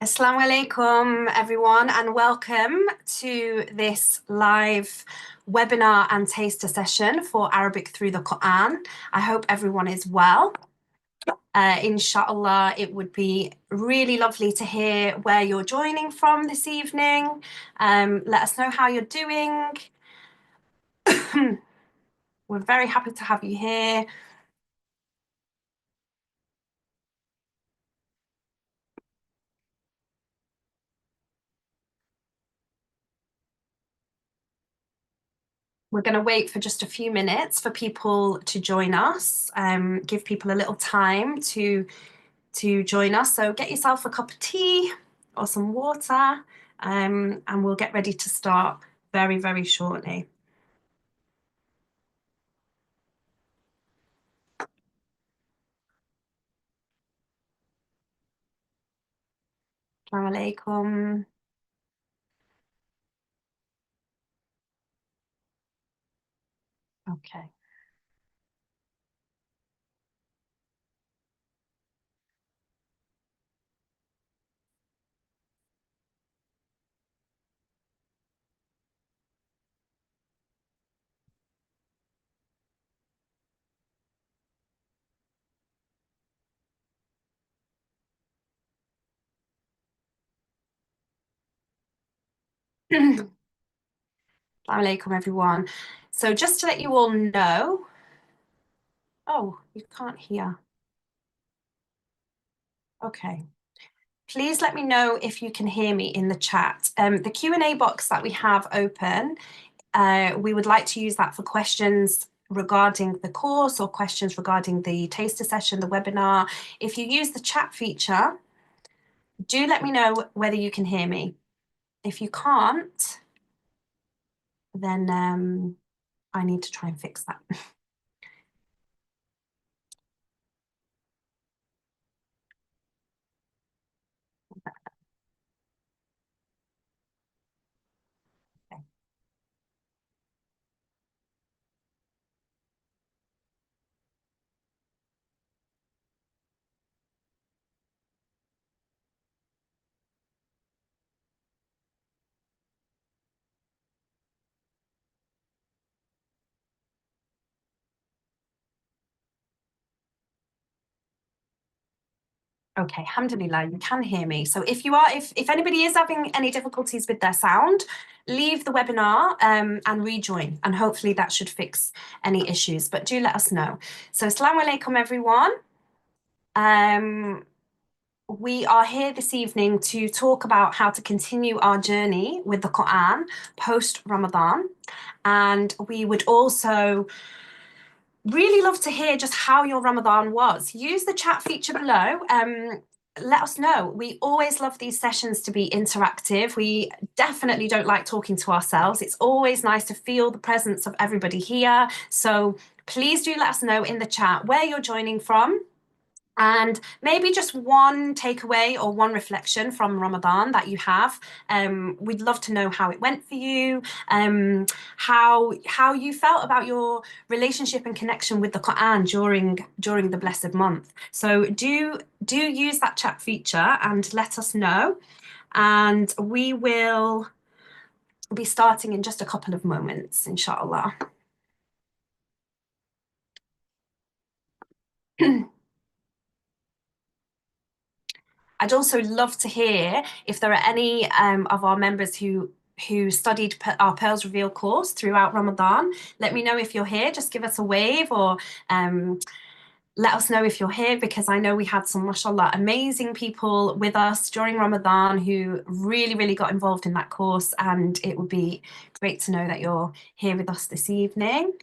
Assalamu alaikum, everyone, and welcome to this live webinar and taster session for Arabic through the Quran. I hope everyone is well. Inshallah, it would be really lovely to hear where you're joining from this evening. Let us know how you're doing. We're very happy to have you here. We're going to wait for just a few minutes for people to join us, give people a little time to join us. So get yourself a cup of tea or some water, and we'll get ready to start very, very shortly. Assalamu alaikum. Okay. Assalamu alaikum, everyone. So just to let you all know, oh, you can't hear. Okay. Please let me know if you can hear me in the chat. The Q&A box that we have open, we would like to use that for questions regarding the course or questions regarding the taster session, the webinar. If you use the chat feature, do let me know whether you can hear me. If you can't, then I need to try and fix that. Okay, alhamdulillah, you can hear me. So if anybody is having any difficulties with their sound, leave the webinar and rejoin, and hopefully that should fix any issues. But do let us know. So assalamu alaikum, everyone. We are here this evening to talk about how to continue our journey with the Quran post Ramadan, and we would also really love to hear just how your Ramadan was. Use the chat feature below. Let us know. We always love these sessions to be interactive. We definitely don't like talking to ourselves. It's always nice to feel the presence of everybody here. So please do let us know in the chat where you're joining from. And maybe just one takeaway or one reflection from Ramadan that you have. We'd love to know how it went for you, how you felt about your relationship and connection with the Quran during the blessed month. So do use that chat feature and let us know. And we will be starting in just a couple of moments, inshallah. I'd also love to hear if there are any of our members who studied our Pearls Reveal course throughout Ramadan. Let me know if you're here. Just give us a wave or let us know if you're here, because I know we had some, mashallah, amazing people with us during Ramadan who really, really got involved in that course, and it would be great to know that you're here with us this evening.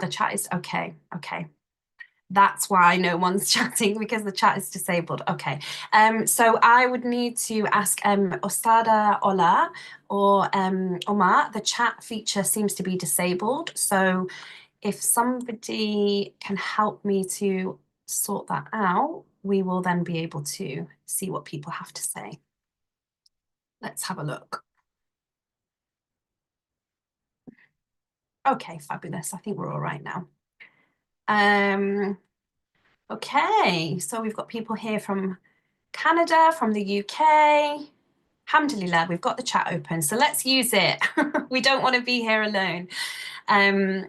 The chat is okay. Okay. That's why no one's chatting, because the chat is disabled. Okay. So I would need to ask Ostada Ola or Omar. The chat feature seems to be disabled. So if somebody can help me to sort that out, we will then be able to see what people have to say. Let's have a look. Okay, fabulous. I think we're all right now. Um, okay, so we've got people here from Canada, from the UK. Alhamdulillah, we've got the chat open, so let's use it. We don't want to be here alone. Um,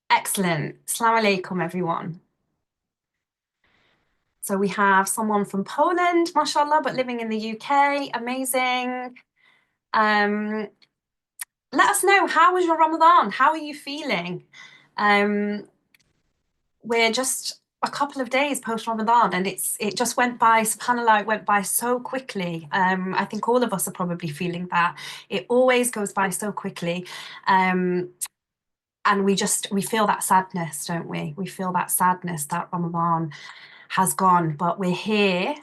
excellent. Assalamu alaikum, everyone. So we have someone from Poland, mashallah, but living in the UK. Amazing. Um, let us know, how was your Ramadan? How are you feeling? Um, we're just a couple of days post Ramadan, and it just went by, subhanallah, it went by so quickly. I think all of us are probably feeling that. It always goes by so quickly. And we feel that sadness, don't we? We feel that sadness that Ramadan has gone, but we're here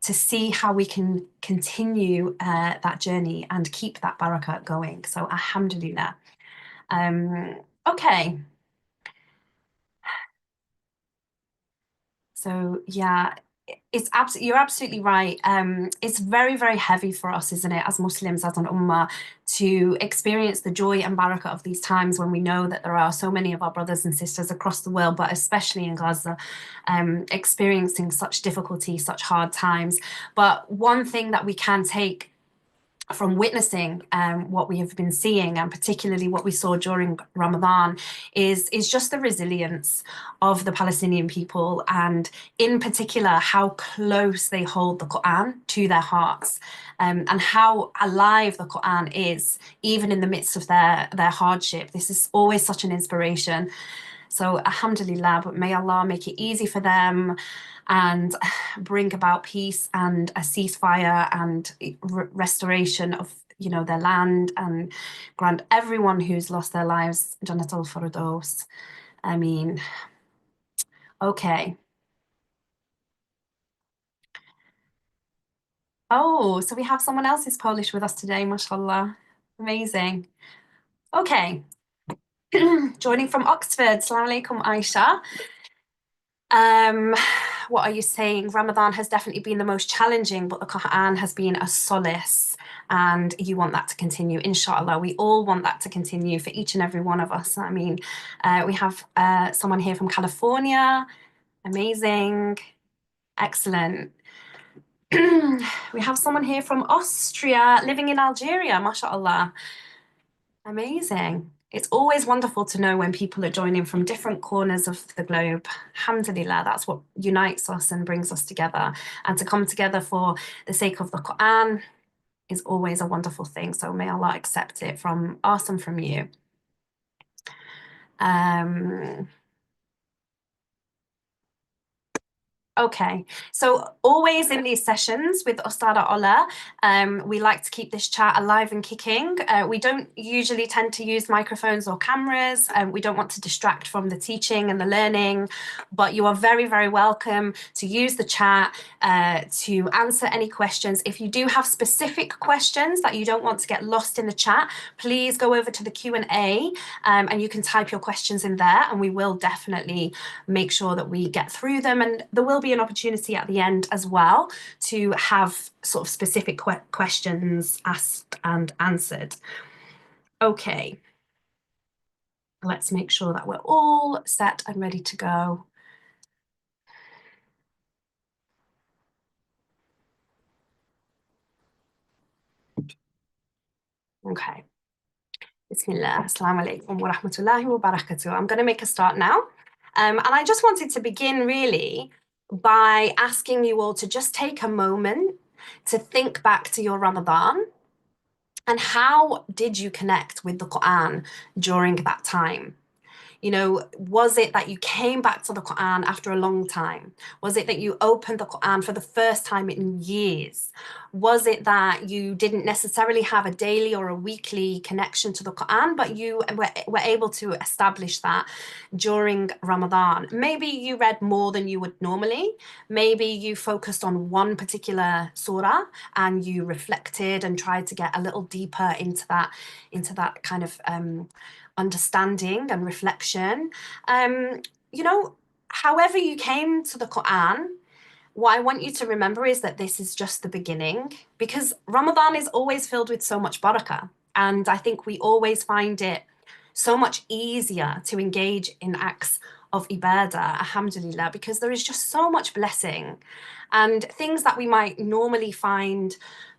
to see how we can continue that journey and keep that barakah going. So alhamdulillah. Okay. So yeah, you're absolutely right. It's very, very heavy for us, isn't it, as Muslims, as an ummah, to experience the joy and barakah of these times when we know that there are so many of our brothers and sisters across the world, but especially in Gaza, experiencing such difficulty, such hard times. But one thing that we can take from witnessing what we have been seeing, and particularly what we saw during Ramadan, is just the resilience of the Palestinian people, and in particular how close they hold the Qur'an to their hearts, and how alive the Qur'an is even in the midst of their hardship. This is always such an inspiration. So alhamdulillah, but may Allah make it easy for them and bring about peace and a ceasefire and restoration of their land, and grant everyone who's lost their lives Jannat al-Firdaus. I mean, okay. Oh, so we have someone else who's Polish with us today, mashallah. Amazing. Okay. Joining from Oxford. Assalamu alaikum, Aisha. Um, what are you saying? Ramadan has definitely been the most challenging, but the Quran has been a solace, and you want that to continue, inshallah. We all want that to continue for each and every one of us. I mean, we have someone here from California. Amazing. Excellent. We have someone here from Austria, living in Algeria, mashallah. Amazing. It's always wonderful to know when people are joining from different corners of the globe. Alhamdulillah, that's what unites us and brings us together. And to come together for the sake of the Quran is always a wonderful thing. So may Allah accept it from us and from you. Um, Okay, so always in these sessions with Ostada Ola, we like to keep this chat alive and kicking. We don't usually tend to use microphones or cameras. We don't want to distract from the teaching and the learning, but you are very, very welcome to use the chat to answer any questions. If you do have specific questions that you don't want to get lost in the chat, please go over to the Q&A and you can type your questions in there, and we will definitely make sure that we get through them. And there will be an opportunity at the end as well to have sort of specific questions asked and answered. Okay, let's make sure that we're all set and ready to go. Okay. Bismillah. Assalamu alaikum wa rahmatullahi wa barakatuh. I'm going to make a start now. And I just wanted to begin really by asking you all to just take a moment to think back to your Ramadan. And how did you connect with the Quran during that time? Was it that you came back to the Quran after a long time? Was it that you opened the Quran for the first time in years? Was it that you didn't necessarily have a daily or a weekly connection to the Quran, but you were able to establish that during Ramadan? Maybe you read more than you would normally. Maybe you focused on one particular surah and you reflected and tried to get a little deeper into that kind of understanding and reflection. However you came to the Quran, what I want you to remember is that this is just the beginning, because Ramadan is always filled with so much barakah. And I think we always find it so much easier to engage in acts of ibadah, alhamdulillah, because there is just so much blessing, and things that we might normally find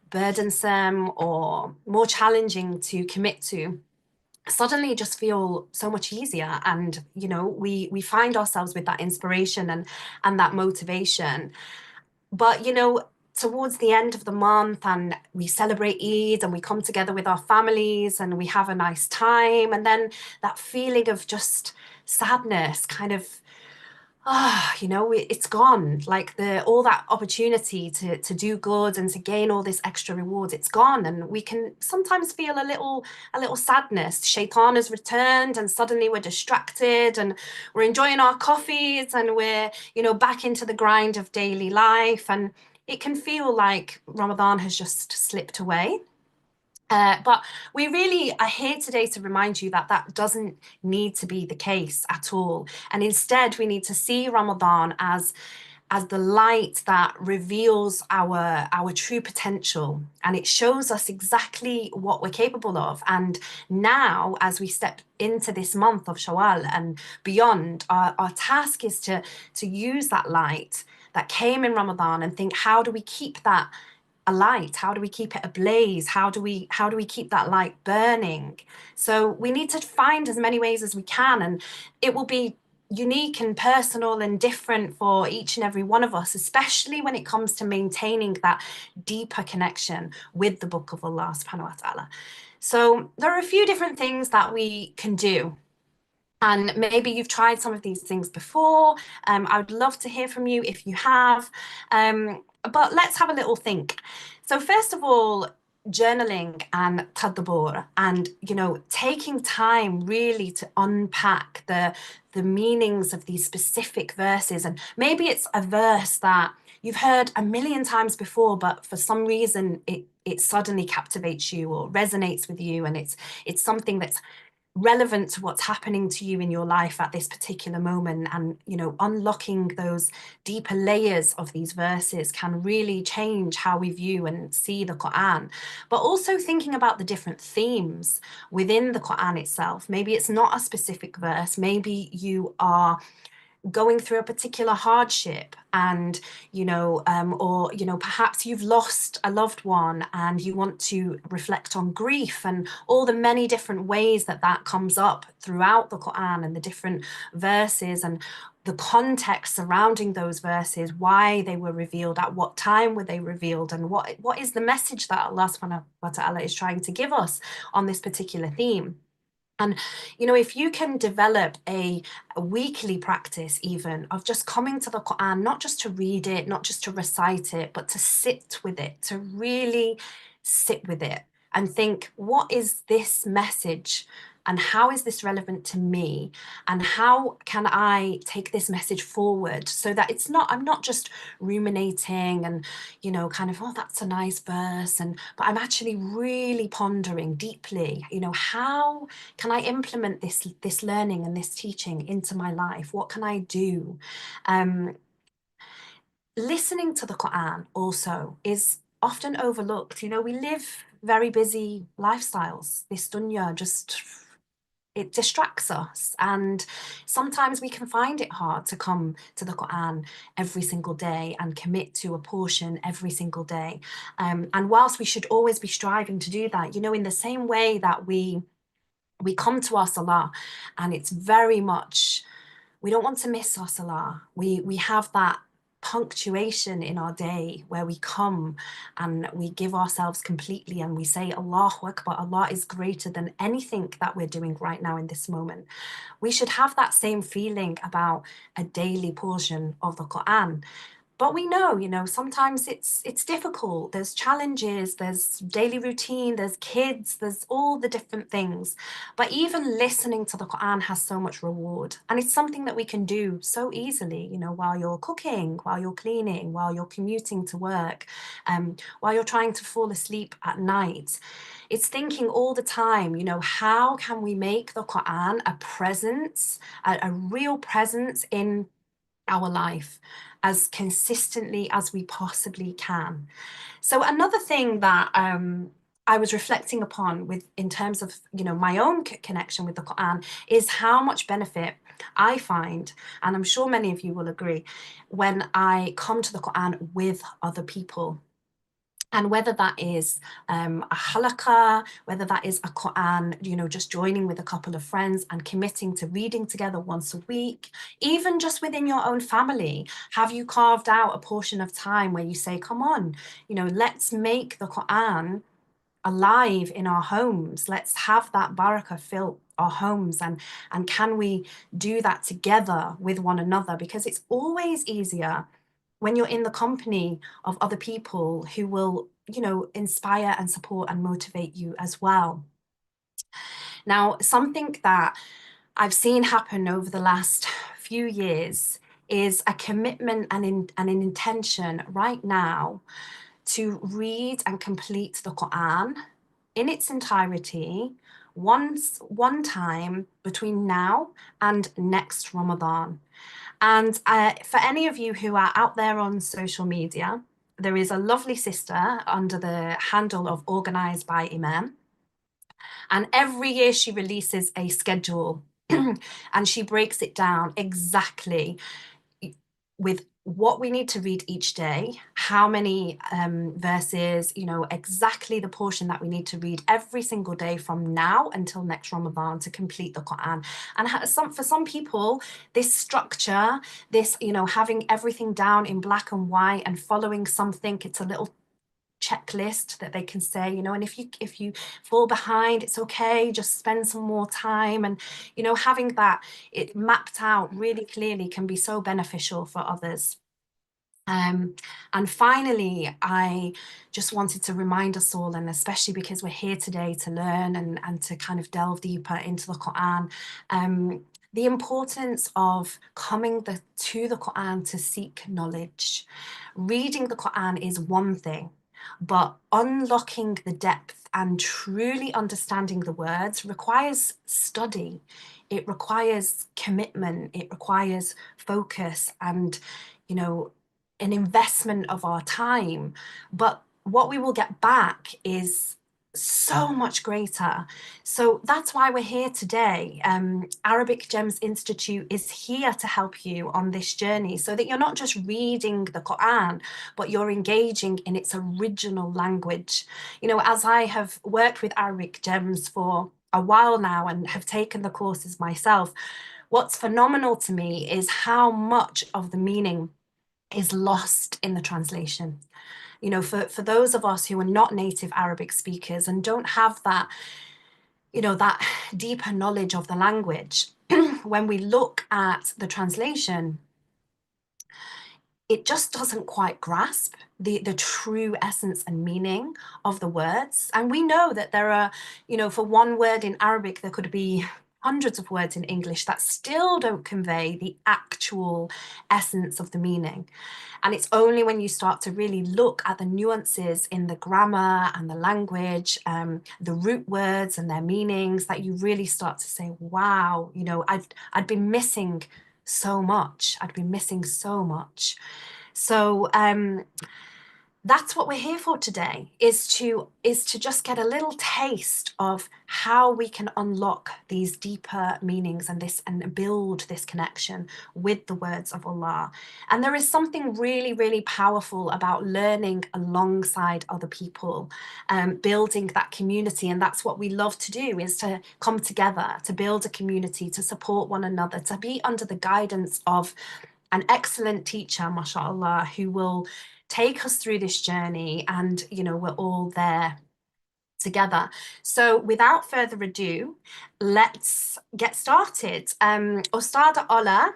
burdensome or more challenging to commit to suddenly just feel so much easier. And we find ourselves with that inspiration and that motivation. But towards the end of the month, and we celebrate Eid and we come together with our families and we have a nice time, and then that feeling of just sadness kind of, it's gone. Like the all that opportunity to do good and to gain all this extra rewards, it's gone. And we can sometimes feel a little sadness. Shaitan has returned and suddenly we're distracted and we're enjoying our coffees and we're, back into the grind of daily life. And it can feel like Ramadan has just slipped away. But we really are here today to remind you that that doesn't need to be the case at all. And instead, we need to see Ramadan as the light that reveals our true potential, and it shows us exactly what we're capable of. And now, as we step into this month of Shawwal and beyond, our task is to use that light that came in Ramadan and think, how do we keep that a light? How do we keep it ablaze? How do we keep that light burning? So we need to find as many ways as we can, and it will be unique and personal and different for each and every one of us, especially when it comes to maintaining that deeper connection with the Book of Allah subhanahu wa ta'ala. So there are a few different things that we can do. And maybe you've tried some of these things before. I would love to hear from you if you have. But let's have a little think. So first of all, journaling and tadabbur, and taking time really to unpack the meanings of these specific verses. And maybe it's a verse that you've heard a million times before, but for some reason it suddenly captivates you or resonates with you, and it's something that's relevant to what's happening to you in your life at this particular moment. And unlocking those deeper layers of these verses can really change how we view and see the Quran. But also thinking about the different themes within the Quran itself. Maybe it's not a specific verse, maybe you are going through a particular hardship, and or perhaps you've lost a loved one and you want to reflect on grief and all the many different ways that that comes up throughout the Quran, and the different verses and the context surrounding those verses, why they were revealed, at what time were they revealed, and what is the message that Allah subhanahu wa ta'ala is trying to give us on this particular theme. And, if you can develop a weekly practice, even of just coming to the Quran, not just to read it, not just to recite it, but to sit with it, to really sit with it and think, what is this message? And how is this relevant to me? And how can I take this message forward so that I'm not just ruminating and, kind of, oh, that's a nice verse. But I'm actually really pondering deeply, how can I implement this learning and this teaching into my life? What can I do? Listening to the Quran also is often overlooked. We live very busy lifestyles. This dunya just, it distracts us, and sometimes we can find it hard to come to the Quran every single day and commit to a portion every single day. And whilst we should always be striving to do that, in the same way that we come to our salah, and it's very much, we don't want to miss our salah. We have that punctuation in our day where we come and we give ourselves completely and we say Allahu Akbar, Allah is greater than anything that we're doing right now in this moment. We should have that same feeling about a daily portion of the Quran. But we know, sometimes it's difficult. There's challenges, there's daily routine, there's kids, there's all the different things. But even listening to the Quran has so much reward. And it's something that we can do so easily, while you're cooking, while you're cleaning, while you're commuting to work, while you're trying to fall asleep at night. It's thinking all the time, how can we make the Quran a presence, a real presence in our life as consistently as we possibly can. So another thing that I was reflecting upon with in terms of my own connection with the Quran is how much benefit I find, and I'm sure many of you will agree, when I come to the Quran with other people. And whether that is a halaqah, whether that is a Quran, just joining with a couple of friends and committing to reading together once a week, even just within your own family, have you carved out a portion of time where you say, come on, let's make the Quran alive in our homes. Let's have that barakah fill our homes, and can we do that together with one another? Because it's always easier when you're in the company of other people who will, inspire and support and motivate you as well. Now, something that I've seen happen over the last few years is a commitment and an intention right now to read and complete the Quran in its entirety one time between now and next Ramadan. And for any of you who are out there on social media, there is a lovely sister under the handle of Organized by Imam. And every year she releases a schedule and she breaks it down exactly with what we need to read each day, how many verses, exactly the portion that we need to read every single day from now until next Ramadan to complete the Quran. And for some people, this structure, this, having everything down in black and white and following something, it's a little checklist that they can say, and if you fall behind, it's okay, just spend some more time. And having that it mapped out really clearly can be so beneficial for others. And finally, I just wanted to remind us all, and especially because we're here today to learn and to kind of delve deeper into the Quran, the importance of coming to the Quran to seek knowledge. Reading the Quran is one thing, but unlocking the depth and truly understanding the words requires study. It requires commitment. It requires focus and, an investment of our time. But what we will get back is so much greater. So that's why we're here today. Arabic Gems Institute is here to help you on this journey so that you're not just reading the Quran, but you're engaging in its original language. As I have worked with Arabic Gems for a while now and have taken the courses myself, what's phenomenal to me is how much of the meaning is lost in the translation. For those of us who are not native Arabic speakers and don't have that, that deeper knowledge of the language, when we look at the translation, it just doesn't quite grasp the true essence and meaning of the words. And we know that there are, for one word in Arabic, there could be hundreds of words in English that still don't convey the actual essence of the meaning. And it's only when you start to really look at the nuances in the grammar and the language, the root words and their meanings, that you really start to say, wow, I'd been missing so much. I'd been missing so much. So that's what we're here for today, is to just get a little taste of how we can unlock these deeper meanings and build this connection with the words of Allah. And there is something really, really powerful about learning alongside other people, building that community. And that's what we love to do, is to come together, to build a community, to support one another, to be under the guidance of an excellent teacher, mashallah, who will take us through this journey, and we're all there together. So without further ado, let's get started. Ustada Ola,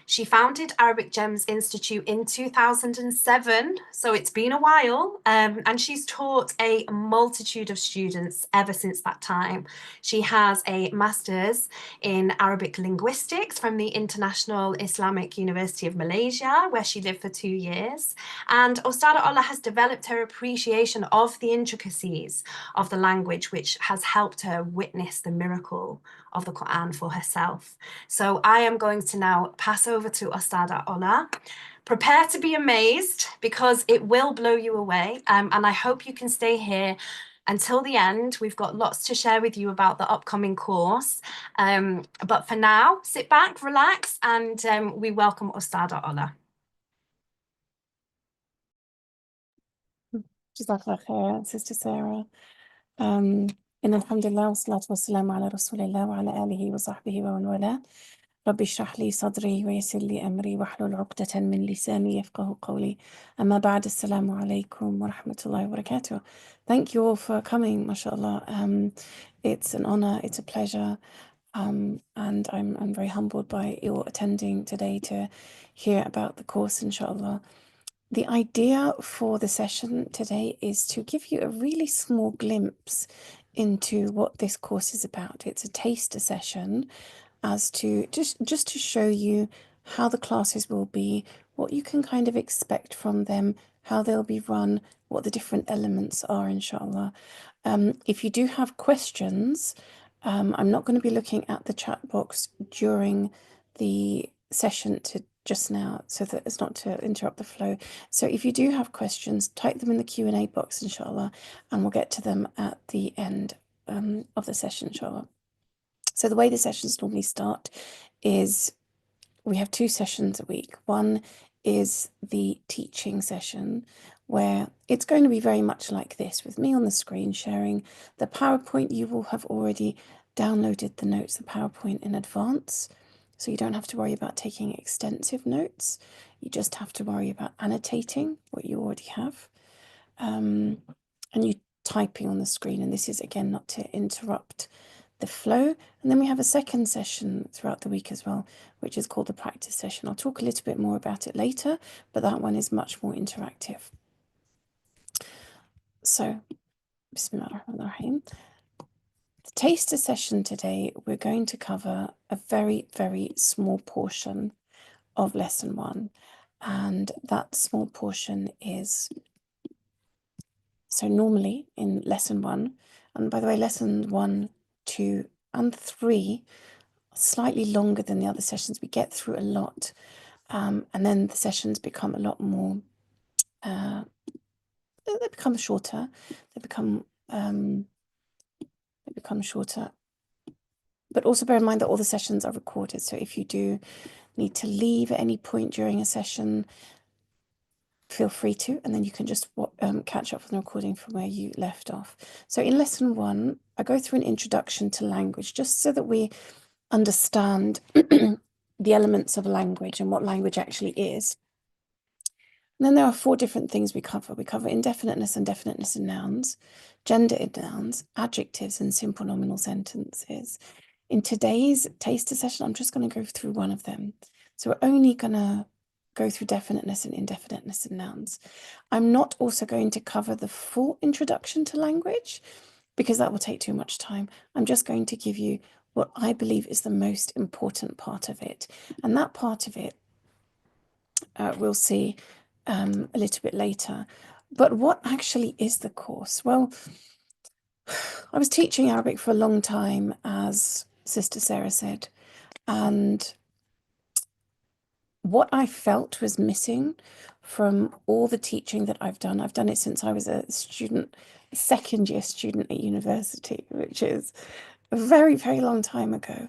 she founded Arabic Gems Institute in 2007, so it's been a while, and she's taught a multitude of students ever since that time. She has a master's in Arabic linguistics from the International Islamic University of Malaysia, where she lived for 2 years. And Ustada Ola has developed her appreciation of the intricacies of the language, which has helped her witness the miracle of the Quran for herself. So I am going to now pass over to Ustada Ola. Prepare to be amazed, because it will blow you away. And I hope you can stay here until the end. We've got lots to share with you about the upcoming course. But for now, sit back, relax, and we welcome Ustada Ola. Jazakallah khair, Sister Sarah. إن الحمد لله والصلاة والسلام على رسول الله وعلى آله وصحبه ومن والاه. رب اشرح لي صدري ويسر لي أمري واحلل عقدة من لساني يفقه قولي. أما بعد, Assalamu alaikum wa rahmatullahi wa barakatuh. Thank you all for coming, mashallah. It's an honor, it's a pleasure. And I'm very humbled by your attending today to hear about the course, inshallah. The idea for the session today is to give you a really small glimpse into what this course is about. It's a taster session as to just to show you how the classes will be, what you can kind of expect from them, how they'll be run, what the different elements are, inshallah. If you do have questions, I'm not going to be looking at the chat box during the session just now, so that it's not to interrupt the flow. So if you do have questions, type them in the Q&A box, inshallah, and we'll get to them at the end of the session, inshallah. So the way the sessions normally start is we have 2 sessions a week. One is the teaching session, where it's going to be very much like this, with me on the screen sharing the PowerPoint. You will have already downloaded the notes, the PowerPoint, in advance. So you don't have to worry about taking extensive notes. You just have to worry about annotating what you already have. And you typing on the screen. And this is, again, not to interrupt the flow. And then we have a second session throughout the week as well, which is called the practice session. I'll talk a little bit more about it later, but that one is much more interactive. So, Bismillahirrahmanirrahim. The taster session today, we're going to cover a very, very small portion of lesson 1. And that small portion is, so normally in lesson 1, and by the way, lesson 1, 2, and 3 are slightly longer than the other sessions. We get through a lot. And then the sessions become a lot more, they become shorter. They become shorter. But also bear in mind that all the sessions are recorded. So if you do need to leave at any point during a session, feel free to, and then you can just catch up with the recording from where you left off. So in lesson 1, I go through an introduction to language, just so that we understand the elements of language and what language actually is. And then there are 4 different things we cover. We cover indefiniteness and definiteness in nouns, gender in nouns, adjectives, and simple nominal sentences. In today's taster session, I'm just going to go through one of them. So we're only going to go through definiteness and indefiniteness in nouns. I'm not also going to cover the full introduction to language, because that will take too much time. I'm just going to give you what I believe is the most important part of it. And that part of it, we'll see a little bit later. But what actually is the course? Well, I was teaching Arabic for a long time, as Sister Sarah said, and what I felt was missing from all the teaching that I've done it since I was a student, second-year student at university, which is a very, very long time ago.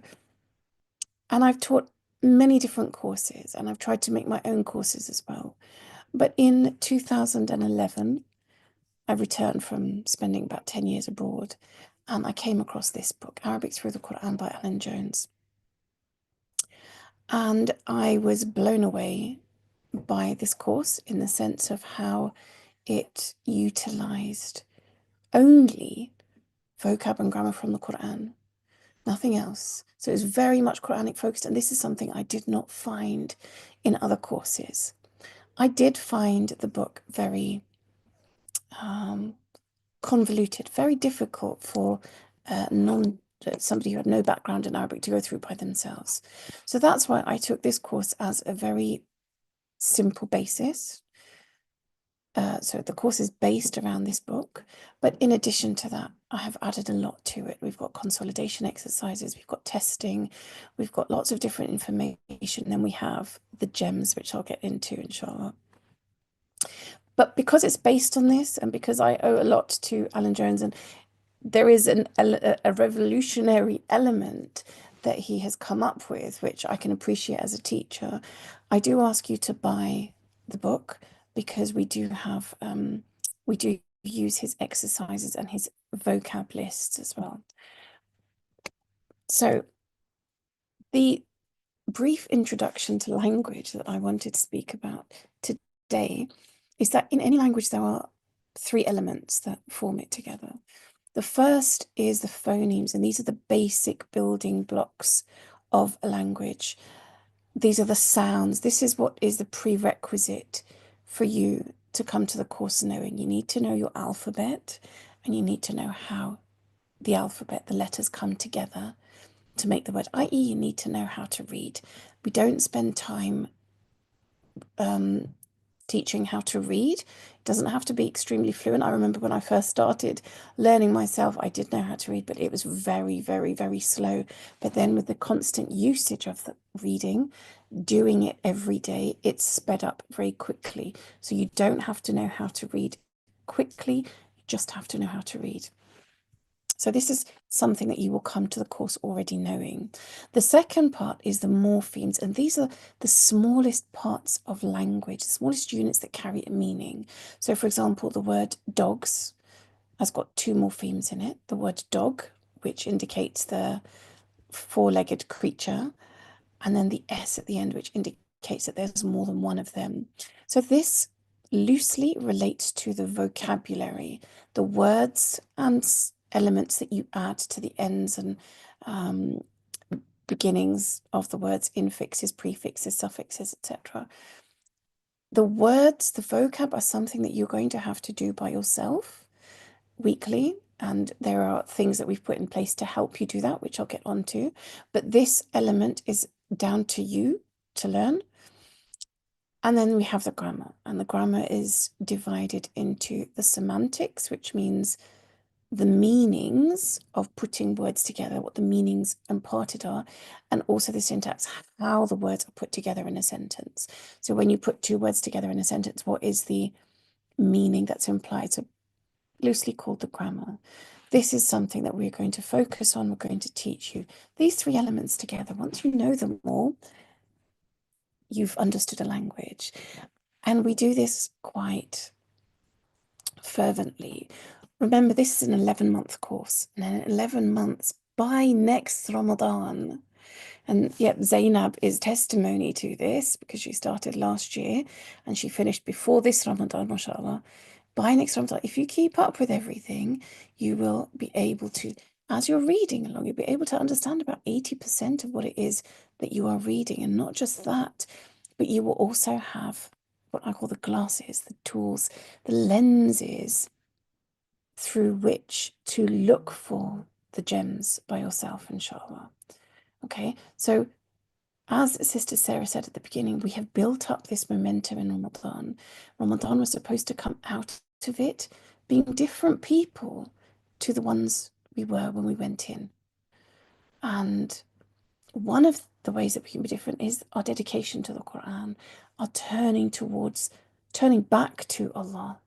And I've taught many different courses, and I've tried to make my own courses as well. But in 2011, I returned from spending about 10 years abroad, and I came across this book, Arabic Through the Qur'an by Alan Jones. And I was blown away by this course in the sense of how it utilized only vocab and grammar from the Qur'an, nothing else. So it was very much Qur'anic focused, and this is something I did not find in other courses. I did find the book very convoluted, very difficult for somebody who had no background in Arabic to go through by themselves. So that's why I took this course as a very simple basis. So the course is based around this book, but in addition to that, I have added a lot to it. We've got consolidation exercises, we've got testing, we've got lots of different information, and then we have the gems, which I'll get into, inshallah. But because it's based on this, and because I owe a lot to Alan Jones, and there is a revolutionary element that he has come up with, which I can appreciate as a teacher, I do ask you to buy the book, because we do use his exercises and his vocab lists as well. So the brief introduction to language that I wanted to speak about today is that in any language there are three elements that form it together. The first is the phonemes, and these are the basic building blocks of a language. These are the sounds. This is what is the prerequisite for you to come to the course knowing. You need to know your alphabet, and you need to know how the alphabet, the letters, come together to make the word, i.e. you need to know how to read. We don't spend time teaching how to read. It doesn't have to be extremely fluent. I remember when I first started learning myself, I did know how to read, but it was very, very, very slow. But then with the constant usage of the reading, doing it every day, it's sped up very quickly. So you don't have to know how to read quickly, you just have to know how to read. So this is something that you will come to the course already knowing. The second part is the morphemes, and these are the smallest parts of language, the smallest units that carry a meaning. So for example, the word dogs has got two morphemes in it. The word dog, which indicates the four-legged creature, and then the S at the end, which indicates that there's more than one of them. So this loosely relates to the vocabulary, the words and elements that you add to the ends and beginnings of the words, infixes, prefixes, suffixes, etc. The words, the vocab, are something that you're going to have to do by yourself weekly, and there are things that we've put in place to help you do that, which I'll get onto. But this element is down to you to learn. And then we have the grammar, and the grammar is divided into the semantics, which means the meanings of putting words together, what the meanings imparted are, and also the syntax, how the words are put together in a sentence. So when you put two words together in a sentence, what is the meaning that's implied? So loosely called the grammar. This is something that we're going to focus on. We're going to teach you these three elements together. Once you know them all, you've understood a language. And we do this quite fervently. Remember, this is an 11-month course, and in 11 months, by next Ramadan, and yet Zainab is testimony to this because she started last year and she finished before this Ramadan, mashallah. By next Ramadan, if you keep up with everything, you will be able to, as you're reading along, you'll be able to understand about 80% of what it is that you are reading. And not just that, but you will also have what I call the glasses, the tools, the lenses through which to look for the gems by yourself, inshallah. Okay, so as Sister Sarah said at the beginning, we have built up this momentum in Ramadan. Ramadan was supposed to come out of it being different people to the ones we were when we went in. And one of the ways that we can be different is our dedication to the Qur'an, our turning back to Allah.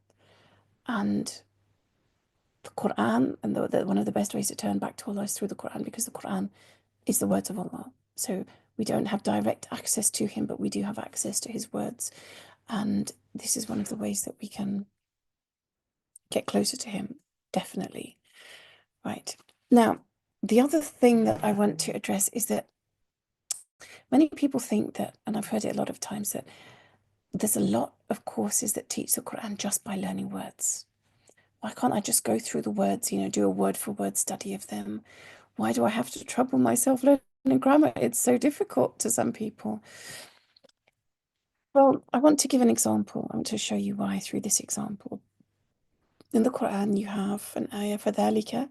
And the Qur'an, and one of the best ways to turn back to Allah is through the Qur'an, because the Qur'an is the words of Allah. So we don't have direct access to him, but we do have access to his words. And this is one of the ways that we can get closer to him, definitely. Right. Now, the other thing that I want to address is that many people think that, and I've heard it a lot of times, that there's a lot of courses that teach the Quran just by learning words. Why can't I just go through the words, do a word for word study of them? Why do I have to trouble myself learning grammar? It's so difficult to some people. Well, I want to give an example. I want to show you why through this example. In the Quran, you have an ayah, فَذَلِكَ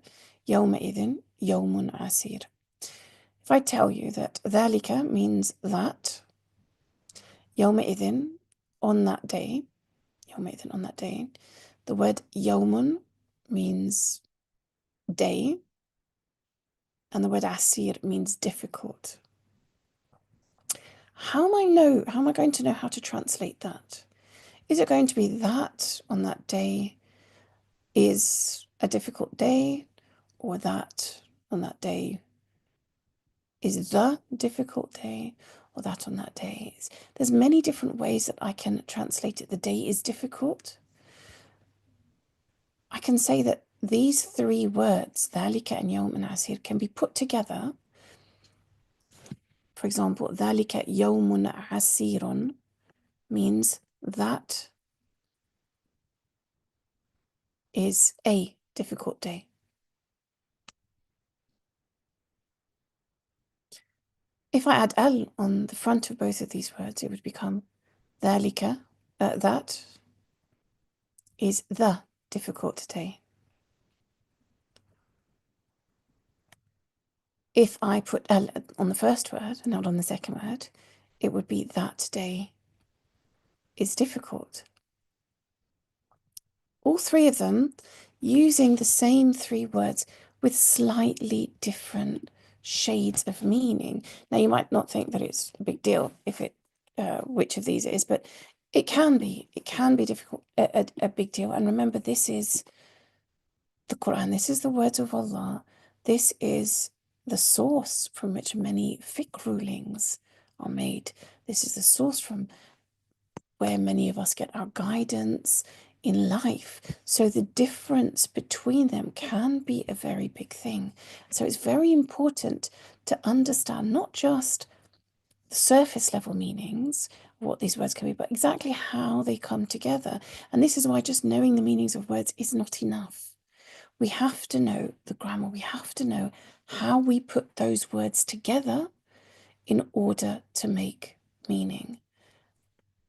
يَوْمَئِذٍ يَوْمٌ عَسِيرٌ. If I tell you that ذَلِكَ means that, يَوْمَئِذٍ, on that day, يَوْمَئِذٍ, on that day, the word يَوْمٌ means day, and the word asir means difficult. How am I going to know how to translate that? Is it going to be that on that day is a difficult day, or that on that day is the difficult day, or that on that day is... There's many different ways that I can translate it. The day is difficult. I can say that these three words, ذَلِكَ and يَوْمٌ عَسِيرٌ, can be put together. For example, ذَلِكَ يَوْمٌ عَسِيرٌ means that is a difficult day. If I add al on the front of both of these words, it would become ذَلِكَ, that is the difficult day. If I put al on the first word and not on the second word, it would be that day is difficult. All three of them using the same three words with slightly different shades of meaning. Now, you might not think that it's a big deal if it which of these it is, but it can be difficult, a big deal. And remember, this is the Quran. This is the words of Allah. This is the source from which many fiqh rulings are made. This is the source from where many of us get our guidance in life. So the difference between them can be a very big thing. So it's very important to understand not just the surface level meanings, what these words can be, but exactly how they come together. And this is why just knowing the meanings of words is not enough. We have to know the grammar. We have to know how we put those words together in order to make meaning.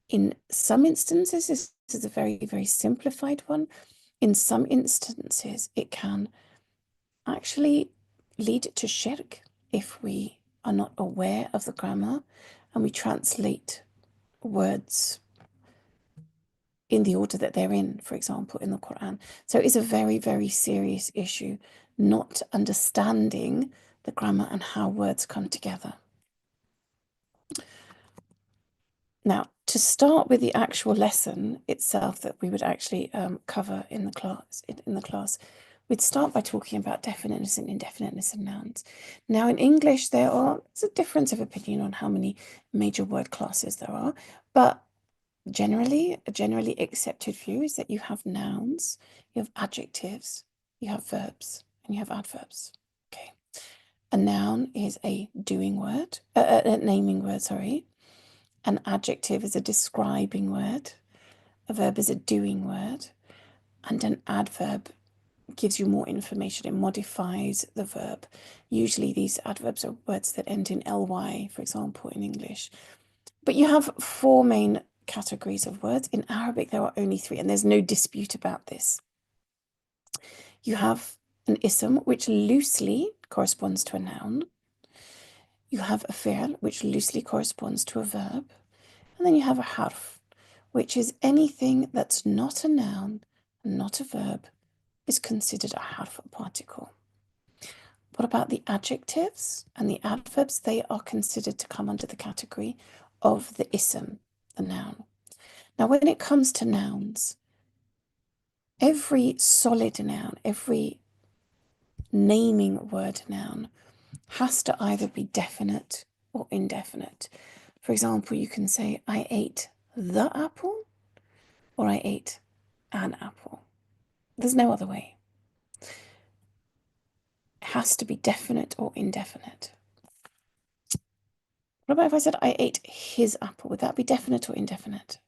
In some instances, this is a very, very simplified one. In some instances, it can actually lead to shirk if we are not aware of the grammar and we translate words in the order that they're in, for example, in the Quran. So it is a very, very serious issue, not understanding the grammar and how words come together. Now, to start with the actual lesson itself that we would actually cover in the class, we'd start by talking about definiteness and indefiniteness of nouns. Now, in English, there's a difference of opinion on how many major word classes there are, but a generally accepted view is that you have nouns, you have adjectives, you have verbs, and you have adverbs. Okay, a noun is a doing word, a naming word, sorry. An adjective is a describing word, a verb is a doing word, and an adverb gives you more information. It modifies the verb. Usually these adverbs are words that end in ly, for example, in English. But you have four main categories of words. In Arabic, there are only three, and there's no dispute about this. You have an ism, which loosely corresponds to a noun. You have a fi'l, which loosely corresponds to a verb. And then you have a harf, which is anything that's not a noun, not a verb, is considered a harf, a particle. What about the adjectives and the adverbs? They are considered to come under the category of the ism, the noun. Now, when it comes to nouns, every solid noun, every naming word noun has to either be definite or indefinite. For example, you can say, I ate the apple, or I ate an apple. There's no other way. It has to be definite or indefinite. What about if I said I ate his apple? Would that be definite or indefinite?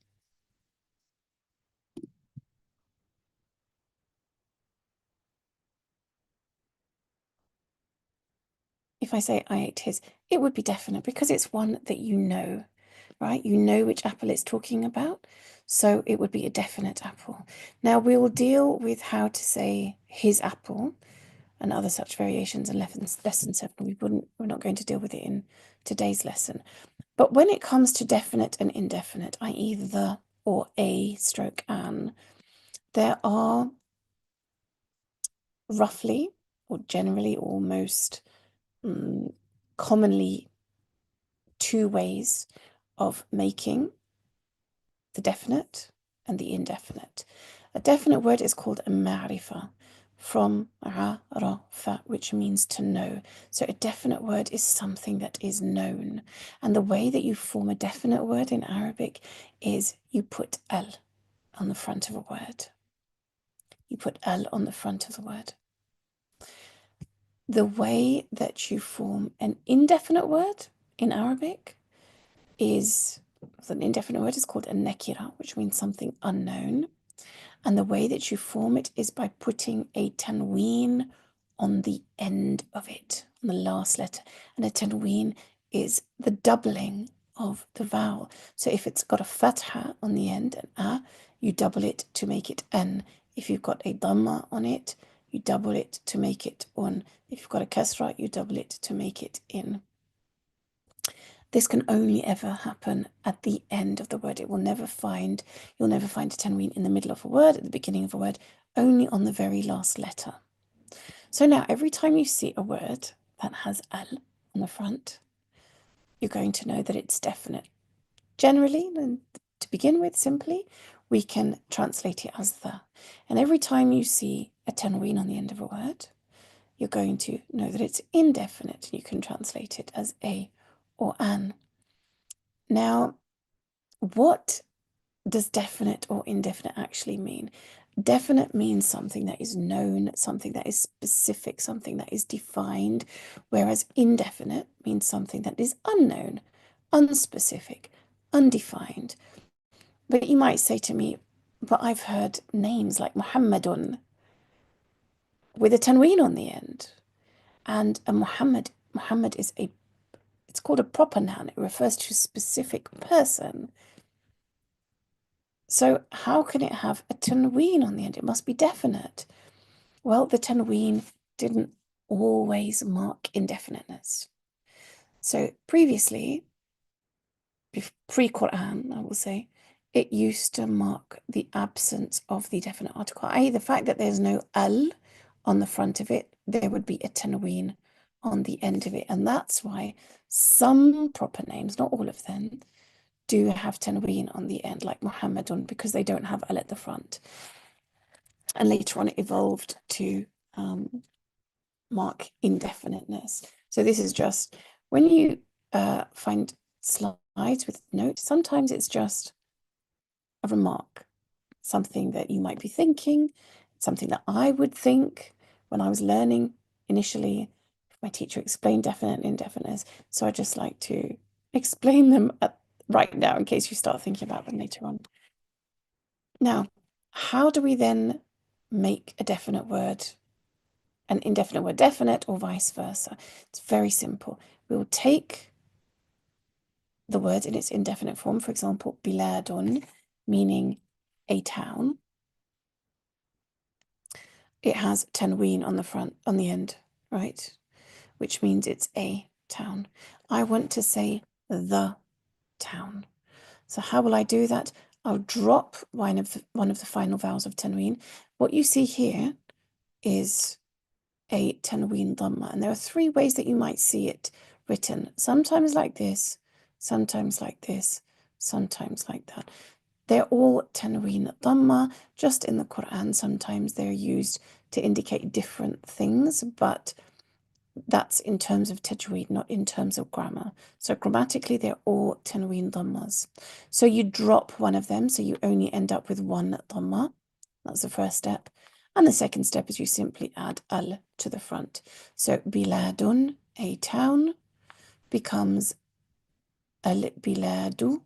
If I say I ate his, it would be definite because it's one that you know, right? You know which apple it's talking about, so it would be a definite apple. Now we will deal with how to say his apple and other such variations in lesson 7. We're not going to deal with it in today's lesson. But when it comes to definite and indefinite, i.e. the or a stroke an, there are roughly or generally almost commonly two ways of making the definite and the indefinite. A definite word is called a ma'rifah, from arafa, which means to know. So a definite word is something that is known. And the way that you form a definite word in Arabic is you put al on the front of a word. You put al on the front of the word. The way that you form an indefinite word in Arabic is, an indefinite word is called a nakira, which means something unknown. And the way that you form it is by putting a tanween on the end of it, on the last letter. And a tanween is the doubling of the vowel. So if it's got a fatha on the end, an a, you double it to make it an. If you've got a dhamma on it, you double it to make it un. If you've got a kasra, you double it to make it in. This can only ever happen at the end of the word. You'll never find a tanween in the middle of a word, at the beginning of a word, only on the very last letter. So now every time you see a word that has al on the front, you're going to know that it's definite. Generally, and to begin with, simply, we can translate it as the. And every time you see a tanween on the end of a word, you're going to know that it's indefinite. You can translate it as a or an. Now, what does definite or indefinite actually mean? Definite means something that is known, something that is specific, something that is defined, whereas indefinite means something that is unknown, unspecific, undefined. But you might say to me, but I've heard names like Muhammadun with a tanween on the end. And a Muhammad is it's called a proper noun. It refers to a specific person. So how can it have a tanween on the end? It must be definite. Well, the tanween didn't always mark indefiniteness. So previously, pre-Qur'an, I will say, it used to mark the absence of the definite article, i.e. the fact that there's no al on the front of it, there would be a tanween on the end of it. And that's why some proper names, not all of them, do have tanween on the end, like Muhammadun, because they don't have al at the front. And later on it evolved to mark indefiniteness. So this is just, when you find slides with notes, sometimes it's just a remark, something that you might be thinking, something that I would think when I was learning initially. My teacher explained definite and indefiniteness, so I just like to explain them right now in case you start thinking about them later on. Now, how do we then make a definite word an indefinite word definite, or vice versa? It's very simple. We will take the word in its indefinite form, for example, biladun, meaning a town. It has tanween on the front, on the end, right? Which means it's a town. I want to say the town. So how will I do that? I'll drop one of the final vowels of tanween. What you see here is a tanween dhamma, and there are three ways that you might see it written. Sometimes like this, sometimes like this, sometimes like that. They're all tanween dhamma. Just in the Qur'an, sometimes they're used to indicate different things, but that's in terms of tajweed, not in terms of grammar. So grammatically, they're all tanween dhammas. So you drop one of them, so you only end up with one dhamma. That's the first step. And the second step is you simply add al to the front. So biladun, a town, becomes al biladu,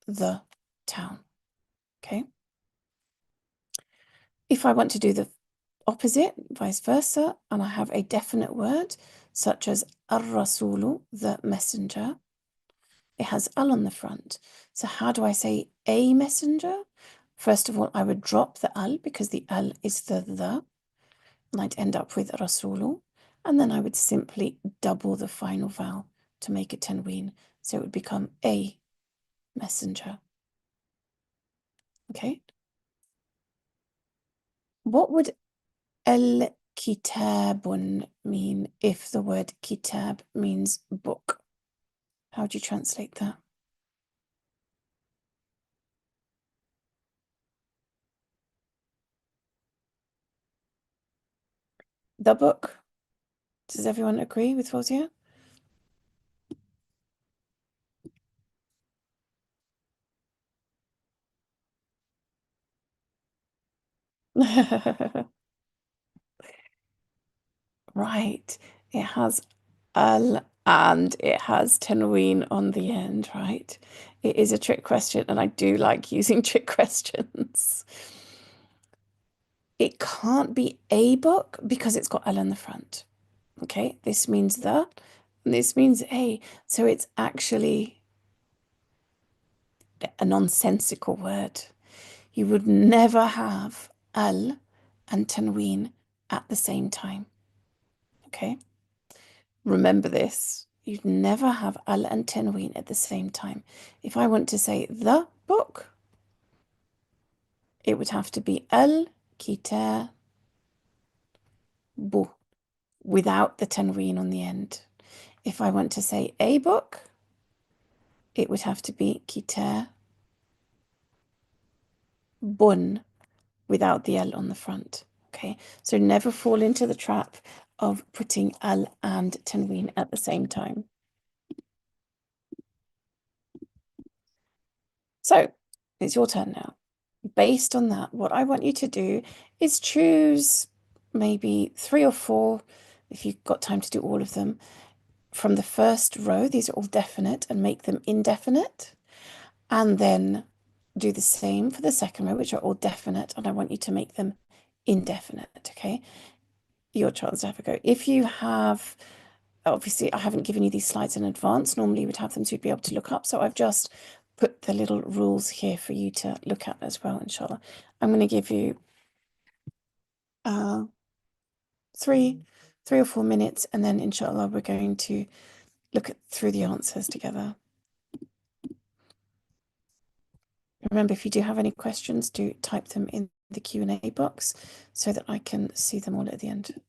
the town. Okay. If I want to do the opposite, vice versa, and I have a definite word, such as ar-rasulu, the messenger, it has al on the front. So how do I say a messenger? First of all, I would drop the al because the al is the, and I'd end up with rasulu. And then I would simply double the final vowel to make it tanween. So it would become a messenger. Okay. What would al-kitabun mean if the word kitab means book? How would you translate that? The book. Does everyone agree with Fawzia? Right. It has al and it has tanween on the end, right? It is a trick question, and I do like using trick questions. It can't be a book because it's got al in the front. Okay, this means the, and this means a. So it's actually a nonsensical word. You would never have al and tanween at the same time. Okay, remember this. You'd never have al and tanween at the same time. If I want to say the book, it would have to be al kitabu without the tanween on the end. If I want to say a book, it would have to be kitabun without the L on the front. Okay, so never fall into the trap of putting al and tanween at the same time. So it's your turn now. Based on that, what I want you to do is choose maybe 3 or 4, if you've got time to do all of them, from the first row. These are all definite, and make them indefinite. And then do the same for the second row, which are all definite, and I want you to make them indefinite, okay? Your chance to have a go. If you have, obviously, I haven't given you these slides in advance. Normally, you would have them so you'd be able to look up. So I've just put the little rules here for you to look at as well, inshallah. I'm going to give you three or 4 minutes, and then inshallah, we're going to look through the answers together. Remember, if you do have any questions, do type them in the Q&A box so that I can see them all at the end.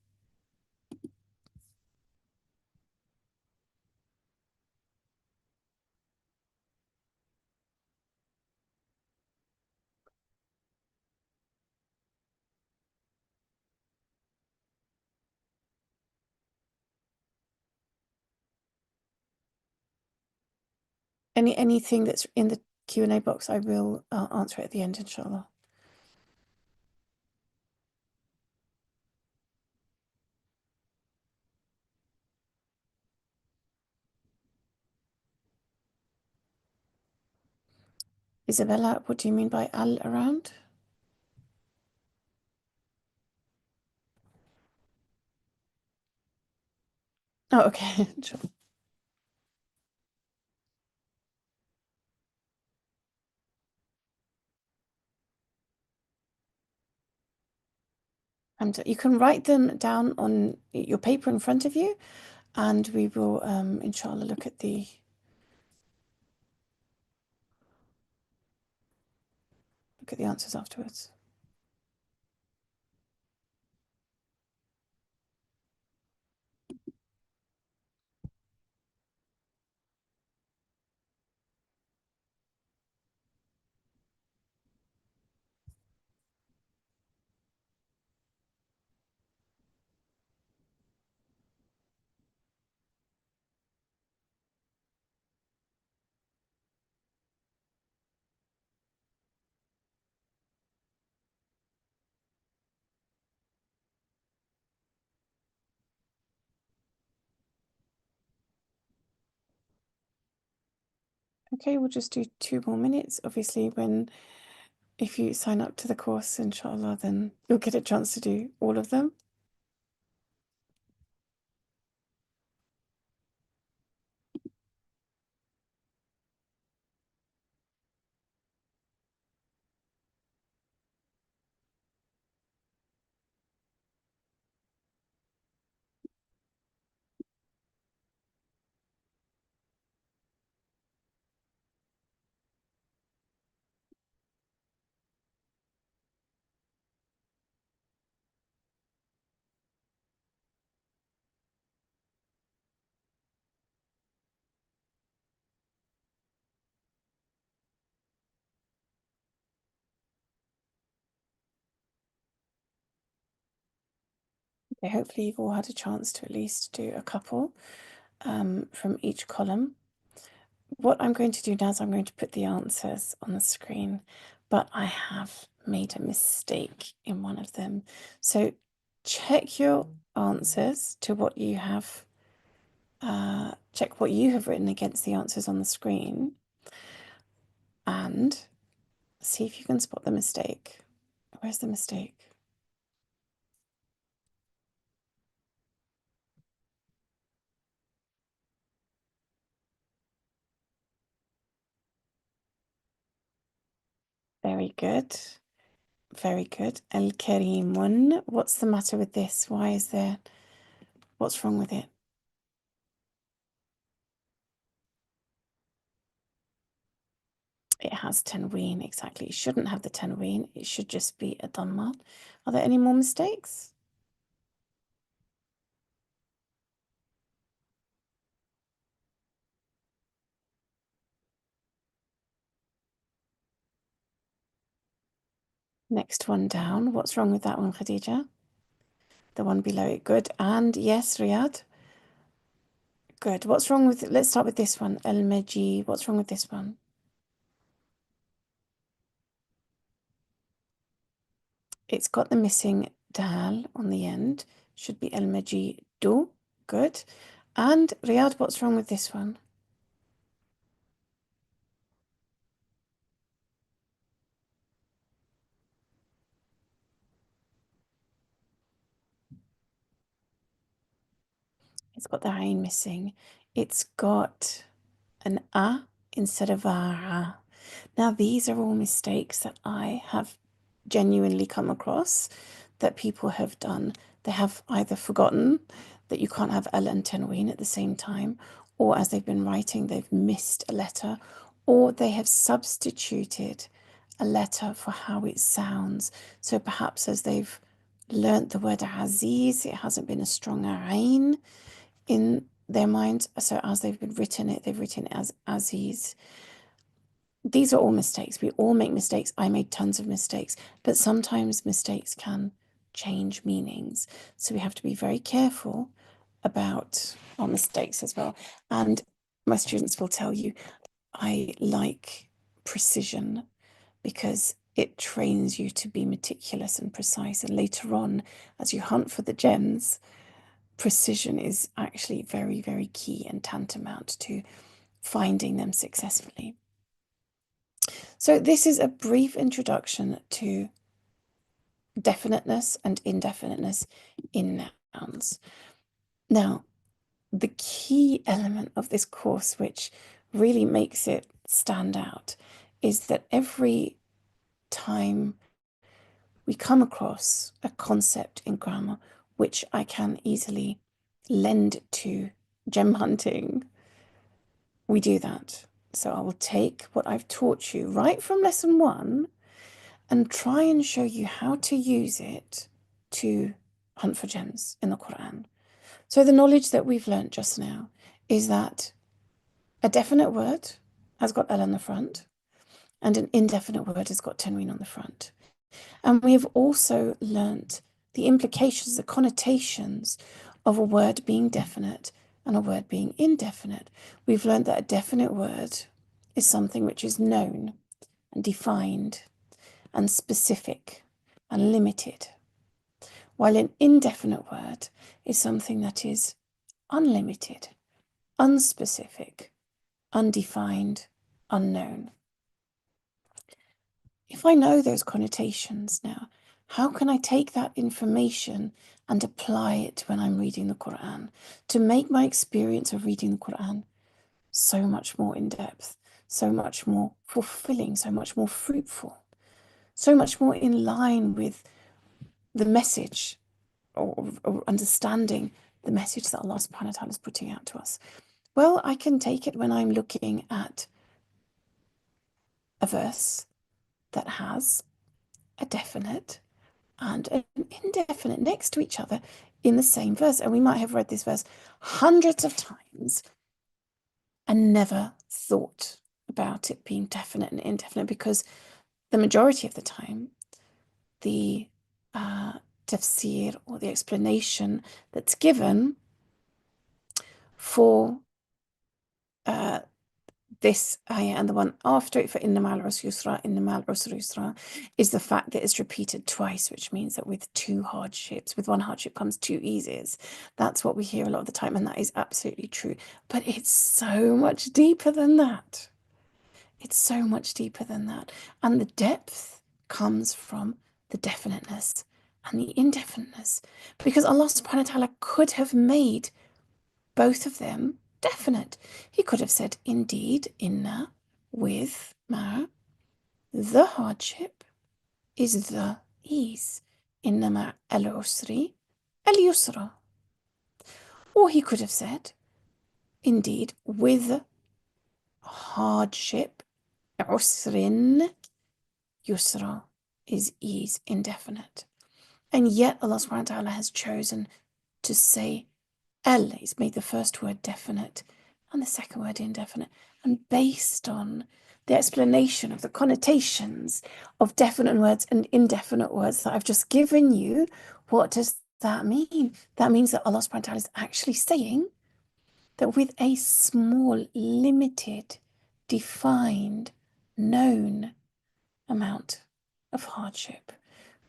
Anything that's in the Q&A box, I will answer it at the end, inshallah. Isabella, what do you mean by al around? Oh, okay, sure. And you can write them down on your paper in front of you, and we will, inshallah, look at the answers afterwards. Okay, we'll just do 2 more minutes. Obviously, if you sign up to the course, inshallah, then you'll get a chance to do all of them. Okay, hopefully you've all had a chance to at least do a couple from each column. What I'm going to do now is I'm going to put the answers on the screen, but I have made a mistake in one of them. So check your answers to what you have, check what you have written against the answers on the screen and see if you can spot the mistake. Where's the mistake? Very good. Very good. Al-Karimun. What's the matter with this? Why is there, what's wrong with it? It has tanween, exactly. It shouldn't have the tanween. It should just be a dhamma. Are there any more mistakes? Next one down. What's wrong with that one, Khadija? The one below it. Good. And yes, Riyadh. Good. What's wrong with, let's start with this one. Al-Maji. What's wrong with this one? It's got the missing dal on the end. Should be Al-Maji do. Good. And Riyadh, what's wrong with this one? It's got the ayn missing. It's got an a instead of a. Now, these are all mistakes that I have genuinely come across that people have done. They have either forgotten that you can't have al and tanween at the same time, or as they've been writing, they've missed a letter, or they have substituted a letter for how it sounds. So perhaps as they've learnt the word aziz, it hasn't been a strong ayn in their minds. So as they've written it, they've written it as aziz. These are all mistakes. We all make mistakes. I made tons of mistakes, but sometimes mistakes can change meanings. So we have to be very careful about our mistakes as well. And my students will tell you, I like precision because it trains you to be meticulous and precise. And later on, as you hunt for the gems, precision is actually very, very key and tantamount to finding them successfully. So this is a brief introduction to definiteness and indefiniteness in nouns. Now, the key element of this course, which really makes it stand out, is that every time we come across a concept in grammar, which I can easily lend to gem hunting, we do that. So I will take what I've taught you right from lesson 1 and try and show you how to use it to hunt for gems in the Qur'an. So the knowledge that we've learnt just now is that a definite word has got al on the front and an indefinite word has got tanween on the front. And we have also learnt the implications, the connotations of a word being definite and a word being indefinite. We've learnt that a definite word is something which is known and defined and specific and limited, while an indefinite word is something that is unlimited, unspecific, undefined, unknown. If I know those connotations now, how can I take that information and apply it when I'm reading the Qur'an to make my experience of reading the Qur'an so much more in depth, so much more fulfilling, so much more fruitful, so much more in line with the message or understanding the message that Allah subhanahu wa ta'ala is putting out to us? Well, I can take it when I'm looking at a verse that has a definite and an indefinite next to each other in the same verse. And we might have read this verse hundreds of times and never thought about it being definite and indefinite, because the majority of the time, the tafsir or the explanation that's given for this ayah and the one after it, for inna ma'al usri yusra, inna ma'al usri yusra, is the fact that it's repeated twice, which means that with one hardship comes two eases. That's what we hear a lot of the time, and that is absolutely true. But it's so much deeper than that. It's so much deeper than that. And the depth comes from the definiteness and the indefiniteness. Because Allah subhanahu wa ta'ala could have made both of them definite. He could have said, indeed, inna, with ma, the hardship is the ease. Inna ma al-usri al-yusra. Or he could have said, indeed, with hardship, usrin, yusra is ease, indefinite. And yet Allah subhanahu wa ta'ala has chosen to say al. He's made the first word definite and the second word indefinite. And based on the explanation of the connotations of definite words and indefinite words that I've just given you, what does that mean? That means that Allah subhanahu wa ta'ala is actually saying that with a small, limited, defined, known amount of hardship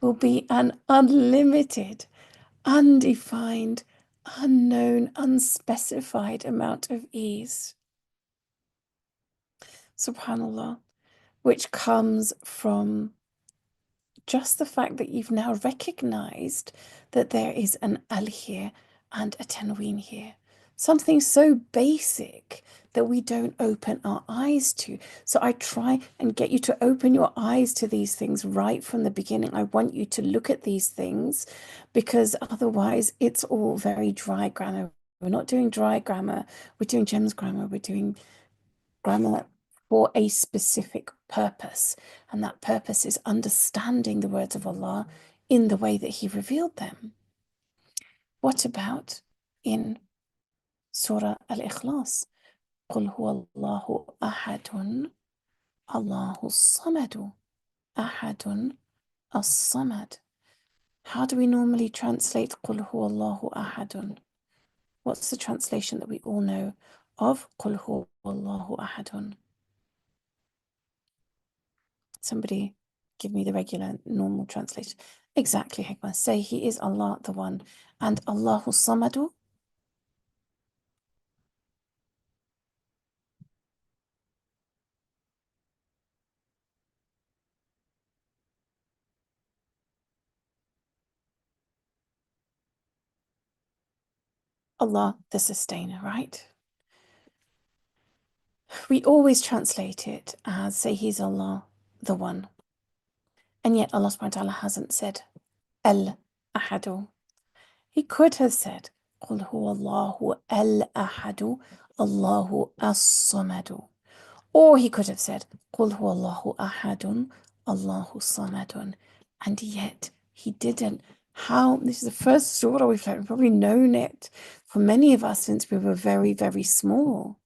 will be an unlimited, undefined, unknown, unspecified amount of ease. Subhanallah, which comes from just the fact that you've now recognized that there is an al here and a tanween here. Something so basic that we don't open our eyes to. So I try and get you to open your eyes to these things right from the beginning. I want you to look at these things because otherwise it's all very dry grammar. We're not doing dry grammar. We're doing gems grammar. We're doing grammar for a specific purpose. And that purpose is understanding the words of Allah in the way that He revealed them. What about in Surah Al-Ikhlas? قُلْ هُوَ اللَّهُ أَحَدٌ اللَّهُ الصَّمَدُ أَحَدٌ الصَّمَدُ. How do we normally translate قُلْ هُوَ اللَّهُ أَحَدٌ? What's the translation that we all know of قُلْ هُوَ اللَّهُ أَحَدٌ? Somebody give me the regular, normal translation. Exactly, Hikmah. Say He is Allah, the One. And Allahu Samadu? Allah, the Sustainer, right? We always translate it as, say He's Allah, the One. And yet Allah subhanahu wa ta'ala hasn't said Al-Ahadu. He could have said, قُلْ هُوَ اللَّهُ الْأَحَدُ اللَّهُ الصَّمَدُ. Or he could have said, قُلْ هُوَ اللَّهُ أَحَدٌ اللَّهُ الصَّمَدُ. And yet he didn't. How? This is the first surah we've probably known it for many of us since we were very, very small.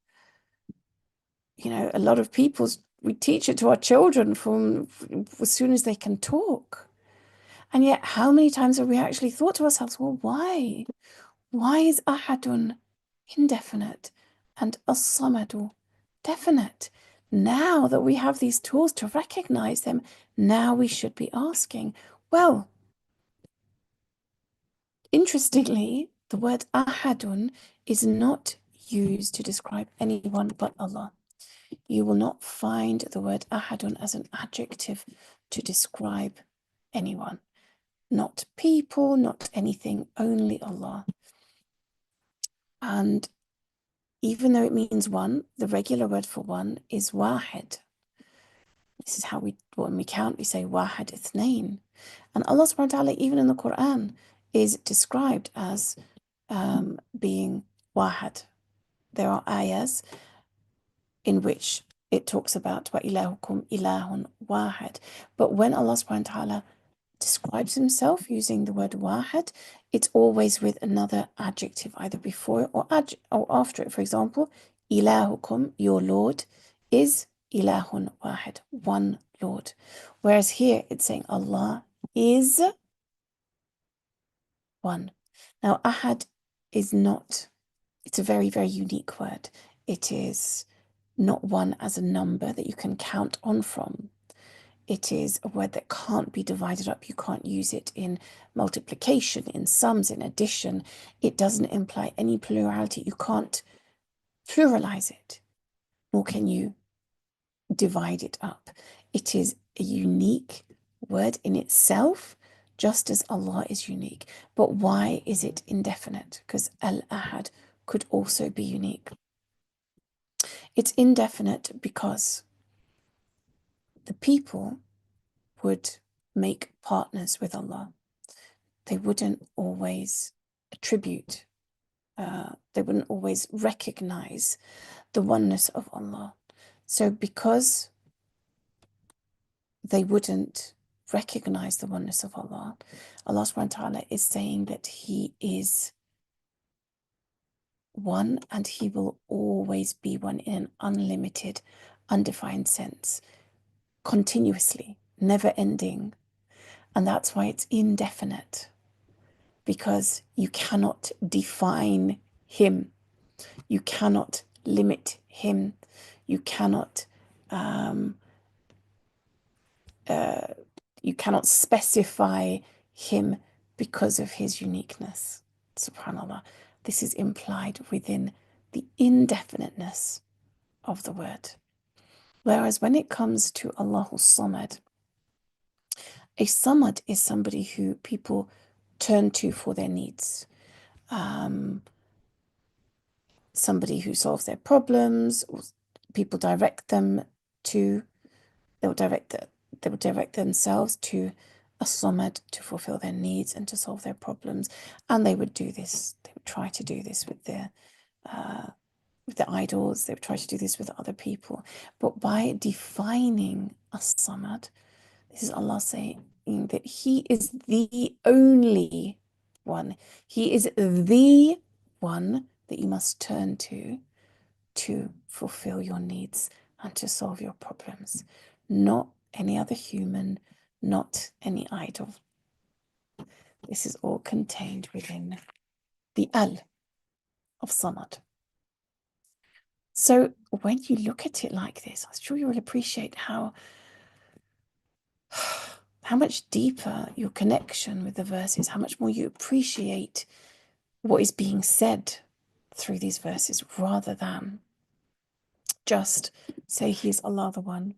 You know, a lot of people, we teach it to our children from as soon as they can talk. And yet, how many times have we actually thought to ourselves, well, why? Why is ahadun indefinite and as-samadu definite? Now that we have these tools to recognize them, now we should be asking, well, interestingly, the word ahadun is not used to describe anyone but Allah. You will not find the word ahadun as an adjective to describe anyone. Not people, not anything, only Allah. And even though it means one, the regular word for one is wahid. This is how when we count, we say wahid ithnain. And Allah subhanahu wa ta'ala, even in the Qur'an, is described as being wahid. There are ayahs in which it talks about wa ilahukum ilahun wahid. But when Allah subhanahu wa ta'ala describes himself using the word wahid, it's always with another adjective, either before or after it. For example, ilahukum, your Lord, is ilahun wahid, one Lord. Whereas here it's saying Allah is one. Now, ahad is not, it's a very, very unique word. It is not one as a number that you can count on from. It is a word that can't be divided up. You can't use it in multiplication, in sums, in addition. It doesn't imply any plurality. You can't pluralize it, nor can you divide it up. It is a unique word in itself, just as Allah is unique. But why is it indefinite? Because Al-Ahad could also be unique. It's indefinite because the people would make partners with Allah. They wouldn't always attribute, they wouldn't always recognize the oneness of Allah. So because they wouldn't recognize the oneness of Allah, Allah subhanahu wa ta'ala is saying that He is one and He will always be one in an unlimited, undefined sense, continuously, never ending. And that's why it's indefinite, because you cannot define Him. You cannot limit Him. You cannot specify Him because of His uniqueness. SubhanAllah. This is implied within the indefiniteness of the word. Whereas when it comes to Allahul Samad, a Samad is somebody who people turn to for their needs. Somebody who solves their problems, or people direct them to, they will direct themselves to a Samad to fulfill their needs and to solve their problems. And they would do this, they would try to do this with their idols, they would try to do this with other people. But by defining a Samad, this is Allah saying that He is the only one. He is the one that you must turn to fulfill your needs and to solve your problems. Not any other human, not any idol. This is all contained within the Al of Samad. So when you look at it like this, I'm sure you will appreciate how much deeper your connection with the verses, how much more you appreciate what is being said through these verses, rather than just say He is Allah the One,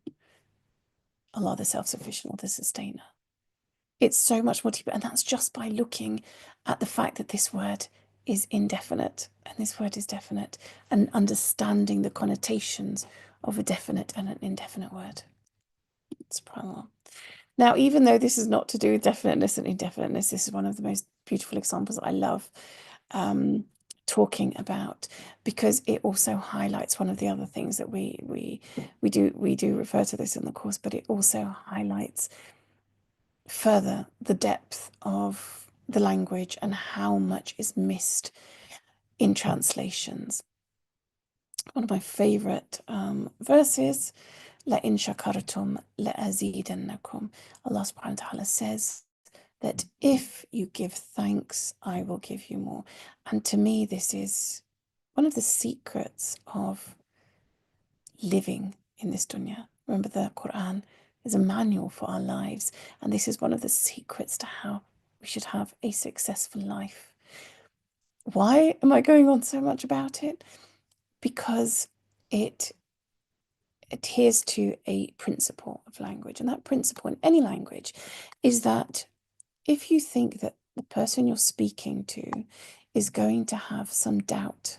Allah the Self-Sufficient, or the Sustainer. It's so much more deeper, and that's just by looking at the fact that this word is indefinite and this word is definite, and understanding the connotations of a definite and an indefinite word. SubhanAllah. Now, even though this is not to do with definiteness and indefiniteness, this is one of the most beautiful examples that I love talking about, because it also highlights one of the other things that we do refer to this in the course, but it also highlights further the depth of the language and how much is missed in translations. One of my favorite verses, لَإِن شَكَرْتُمْ لَأَزِيدَنَّكُمْ. Allah subhanahu wa ta'ala says that if you give thanks, I will give you more. And to me, this is one of the secrets of living in this dunya. Remember, the Qur'an is a manual for our lives, and this is one of the secrets to how we should have a successful life. Why am I going on so much about it? Because it adheres to a principle of language, and that principle in any language is that if you think that the person you're speaking to is going to have some doubt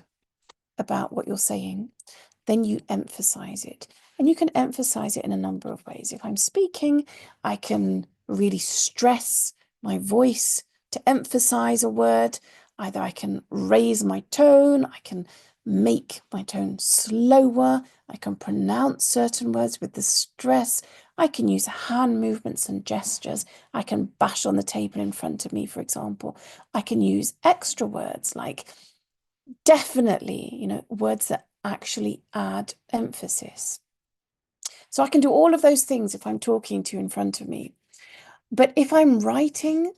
about what you're saying, then you emphasize it. And you can emphasize it in a number of ways. If I'm speaking, I can really stress my voice to emphasize a word. Either I can raise my tone, I can make my tone slower, I can pronounce certain words with the stress, I can use hand movements and gestures, I can bash on the table in front of me, for example. I can use extra words like definitely, words that actually add emphasis. So I can do all of those things if I'm talking to you in front of me. But if I'm writing,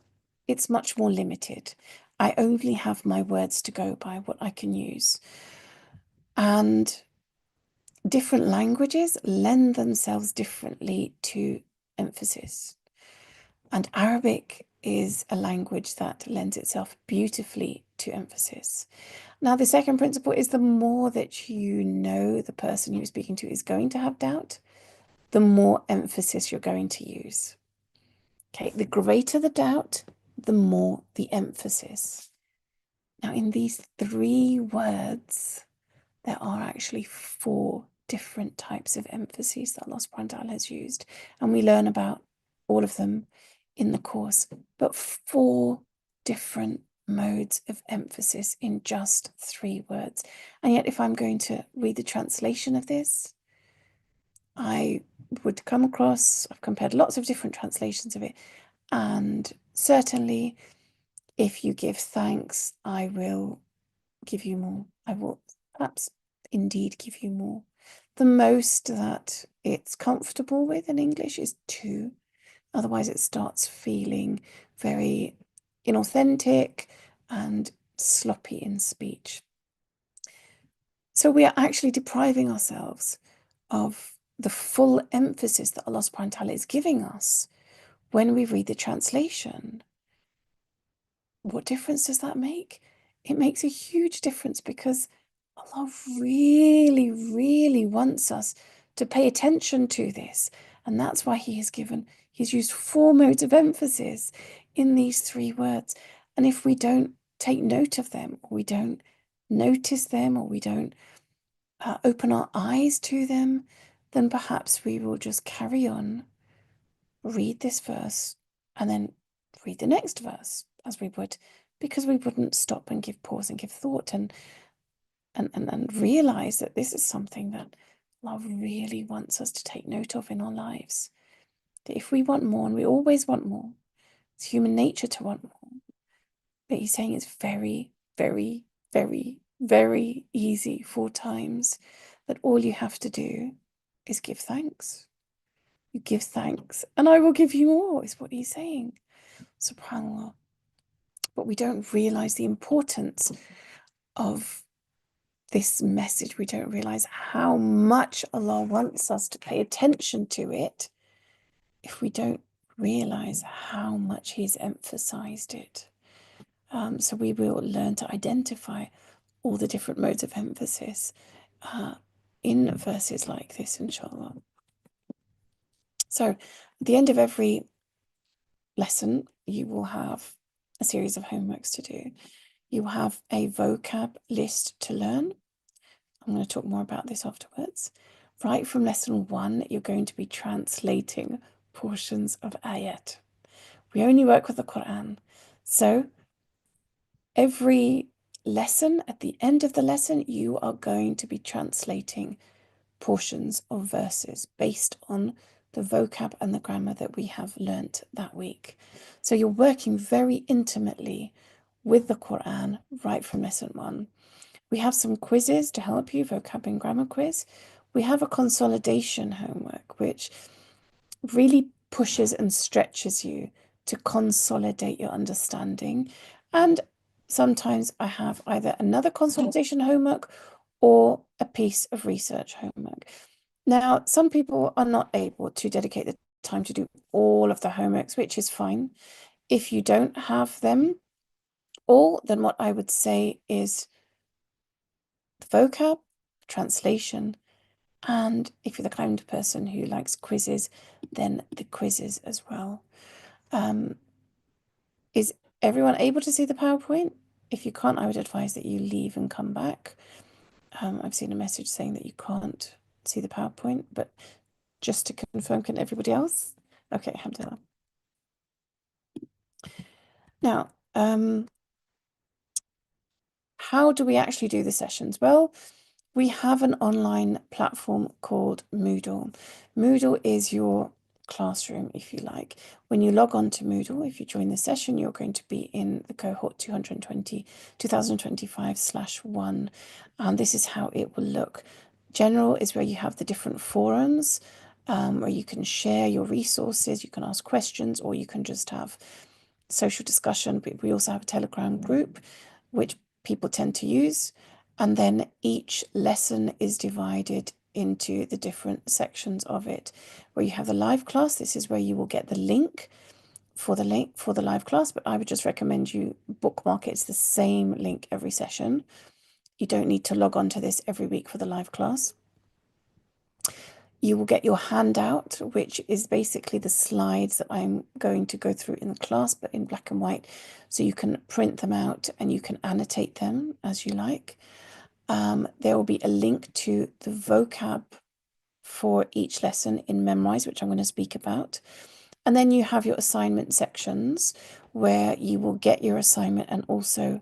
it's much more limited. I only have my words to go by, what I can use. And different languages lend themselves differently to emphasis. And Arabic is a language that lends itself beautifully to emphasis. Now, the second principle is the more that you know the person you're speaking to is going to have doubt, the more emphasis you're going to use. Okay, the greater the doubt, the more the emphasis. Now, in these 3 words, there are actually 4 different types of emphases that Allah subhanahu wa ta'ala has used. And we learn about all of them in the course, but 4 different modes of emphasis in just 3 words. And yet, if I'm going to read the translation of this, I would come across, I've compared lots of different translations of it, and certainly if you give thanks, I will give you more. I will perhaps indeed give you more. The most that it's comfortable with in English is 2. Otherwise, it starts feeling very inauthentic and sloppy in speech. So we are actually depriving ourselves of the full emphasis that Allah subhanahu wa ta'ala is giving us when we read the translation. What difference does that make? It makes a huge difference because Allah really, really wants us to pay attention to this. And that's why He's used 4 modes of emphasis in these 3 words. And if we don't take note of them, or we don't notice them, or we don't open our eyes to them, then perhaps we will just carry on, read this verse, and then read the next verse as we would, because we wouldn't stop and give pause and give thought and realize that this is something that Allah really wants us to take note of in our lives. That if we want more, and we always want more, it's human nature to want more, but He's saying it's very, very, very, very easy 4 times, that all you have to do is give thanks. You give thanks, and I will give you more, is what He's saying. SubhanAllah. But we don't realize the importance of this message. We don't realize how much Allah wants us to pay attention to it if we don't realize how much He's emphasized it. So we will learn to identify all the different modes of emphasis in verses like this, inshallah. So at the end of every lesson, you will have a series of homeworks to do. You have a vocab list to learn. I'm going to talk more about this afterwards. Right from lesson 1, you're going to be translating portions of ayat. We only work with the Qur'an. So every lesson, at the end of the lesson, you are going to be translating portions of verses based on the vocab and the grammar that we have learnt that week. So you're working very intimately with the Qur'an right from lesson 1. We have some quizzes to help you, vocab and grammar quiz. We have a consolidation homework, which really pushes and stretches you to consolidate your understanding. And sometimes I have either another consolidation homework or a piece of research homework. Now, some people are not able to dedicate the time to do all of the homeworks, which is fine. If you don't have them all, then what I would say is the vocab, translation, and if you're the kind of person who likes quizzes, then the quizzes as well. Is everyone able to see the PowerPoint? If you can't, I would advise that you leave and come back. I've seen a message saying that you can't see the PowerPoint, but just to confirm, can everybody else? Okay, alhamdulillah. Now, how do we actually do the sessions? Well, we have an online platform called Moodle. Moodle is your classroom, if you like. When you log on to Moodle, if you join the session, you're going to be in the cohort 2025/1. And this is how it will look. General is where you have the different forums, where you can share your resources, you can ask questions, or you can just have social discussion, but we also have a Telegram group, which people tend to use. And then each lesson is divided into the different sections of it, where you have the live class. This is where you will get the link for the live class, but I would just recommend you bookmark it. It's the same link every session. You don't need to log on to this every week for the live class. You will get your handout, which is basically the slides that I'm going to go through in the class, but in black and white. So you can print them out and you can annotate them as you like. There will be a link to the vocab for each lesson in Memrise, which I'm going to speak about. And then you have your assignment sections where you will get your assignment and also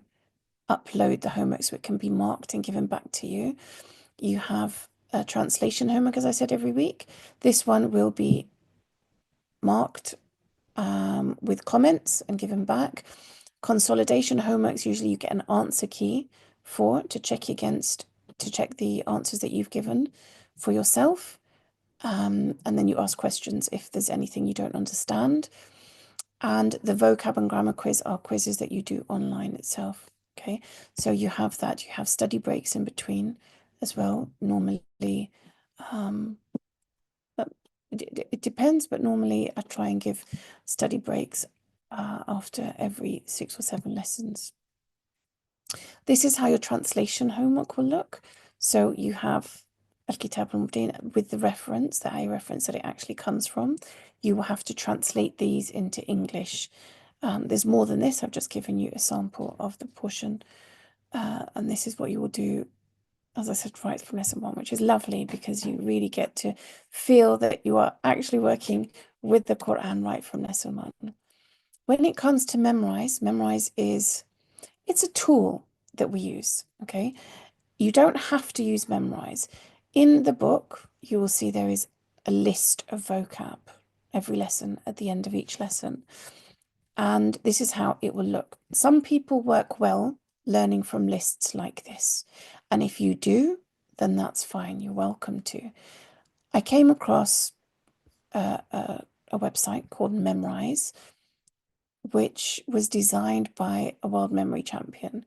upload the homework so it can be marked and given back to you. You have a translation homework, as I said, every week. This one will be marked with comments and given back. Consolidation homeworks, usually you get an answer key to check the answers that you've given for yourself. And then you ask questions if there's anything you don't understand. And the vocab and grammar quiz are quizzes that you do online itself. Okay, so you have that. You have study breaks in between as well. Normally, it depends, but normally I try and give study breaks after every 6 or 7 lessons. This is how your translation homework will look. So you have Al-Kitab al-Mubin with the reference, the ayah reference that it actually comes from. You will have to translate these into English. There's more than this. I've just given you a sample of the portion. And this is what you will do, as I said, right from lesson 1, which is lovely because you really get to feel that you are actually working with the Quran right from lesson 1. When it comes to Memrise it's a tool that we use, okay? You don't have to use Memrise. In the book, you will see there is a list of vocab every lesson at the end of each lesson. And this is how it will look. Some people work well learning from lists like this. And if you do, then that's fine. You're welcome to. I came across a website called Memrise, which was designed by a world memory champion.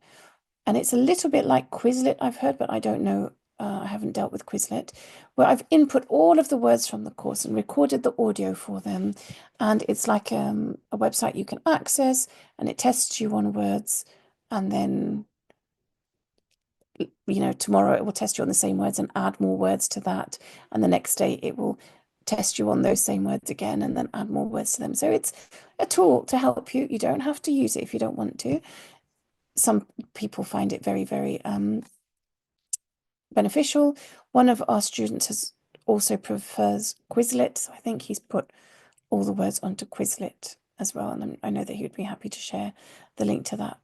And it's a little bit like Quizlet, I've heard, but I don't know. I haven't dealt with Quizlet, where I've input all of the words from the course and recorded the audio for them. And it's like a website you can access, and it tests you on words. And then, tomorrow it will test you on the same words and add more words to that. And the next day it will test you on those same words again and then add more words to them. So it's a tool to help you. You don't have to use it if you don't want to. Some people find it very, very beneficial. One of our students also prefers Quizlet. So I think he's put all the words onto Quizlet as well. And I know that he would be happy to share the link to that.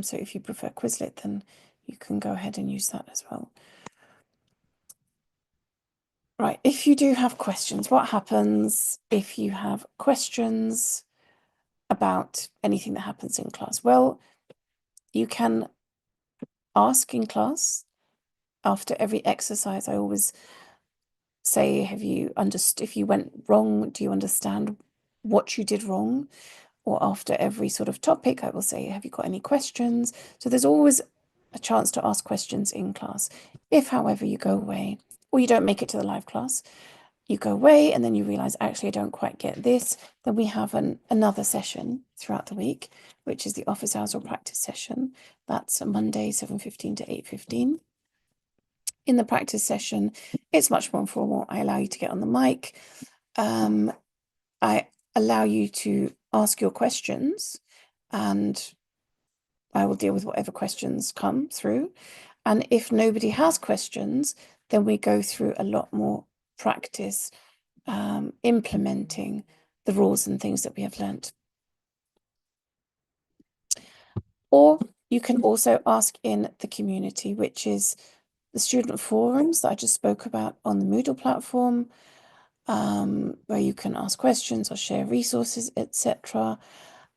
So if you prefer Quizlet, then you can go ahead and use that as well. Right, if you do have questions, what happens if you have questions about anything that happens in class? Well, you can ask in class. After every exercise, I always say, if you went wrong, do you understand what you did wrong? Or after every sort of topic, I will say, have you got any questions? So there's always a chance to ask questions in class. If, however, you go away or you don't make it to the live class, you go away and then you realize, actually, I don't quite get this, then we have another session throughout the week, which is the office hours or practice session. That's a Monday, 7:15 to 8:15. In the practice session, it's much more informal. I allow you to get on the mic. I allow you to ask your questions and I will deal with whatever questions come through. And if nobody has questions, then we go through a lot more practice implementing the rules and things that we have learnt. Or you can also ask in the community, which is the student forums that I just spoke about on the Moodle platform, where you can ask questions or share resources, etc.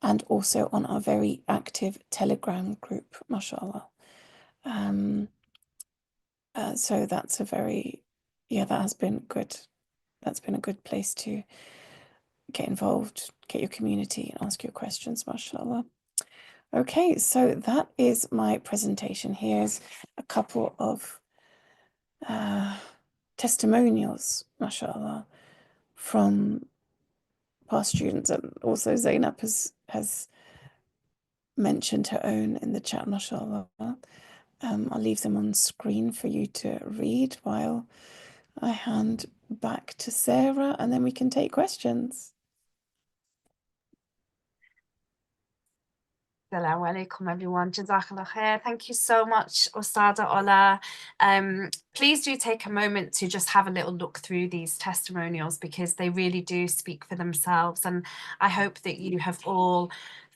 And also on our very active Telegram group, mashallah. So that's that has been good. That's been a good place to get involved, get your community, and ask your questions, mashallah. Okay, so that is my presentation. Here's a couple of testimonials, mashallah, from past students, and also Zainab has mentioned her own in the chat, mashallah. I'll leave them on screen for you to read while I hand back to Sarah, and then we can take questions. Assalamu alaikum, everyone. Jazakallah khair. Thank you so much, Ustada Ola. Please do take a moment to just have a little look through these testimonials, because they really do speak for themselves. And I hope that you have all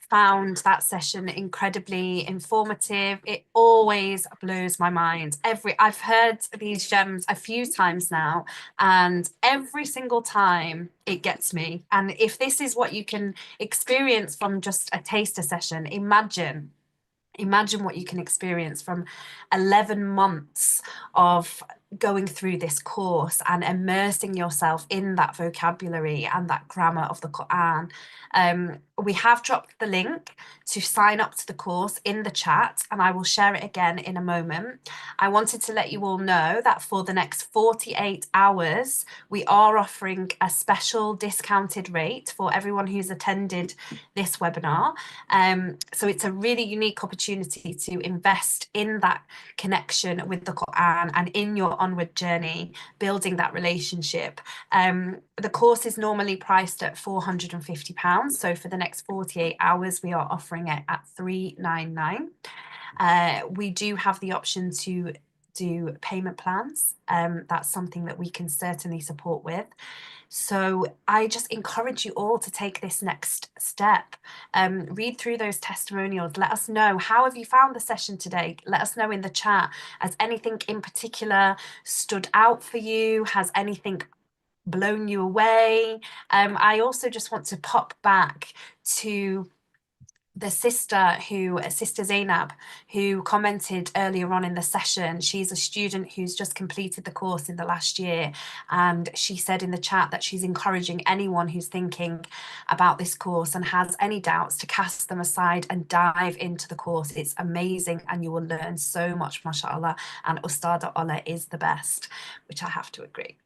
found that session incredibly informative. It always blows my mind. I've heard these gems a few times now, and every single time it gets me. And if this is what you can experience from just a taster session, imagine what you can experience from 11 months of going through this course and immersing yourself in that vocabulary and that grammar of the Qur'an. We have dropped the link to sign up to the course in the chat, and I will share it again in a moment. I wanted to let you all know that for the next 48 hours, we are offering a special discounted rate for everyone who's attended this webinar. So it's a really unique opportunity to invest in that connection with the Qur'an and in your onward journey, building that relationship. The course is normally priced at £450. So for the next 48 hours, we are offering it at £399. We do have the option to do payment plans. That's something that we can certainly support with. So I just encourage you all to take this next step. Read through those testimonials. Let us know, how have you found the session today? Let us know in the chat. Has anything in particular stood out for you? Has anything blown you away? I also just want to pop back to the sister Zainab, who commented earlier on in the session. She's a student who's just completed the course in the last year, and she said in the chat that she's encouraging anyone who's thinking about this course and has any doubts to cast them aside and dive into the course. It's amazing and you will learn so much, mashallah, and Ustada Ola is the best, which I have to agree.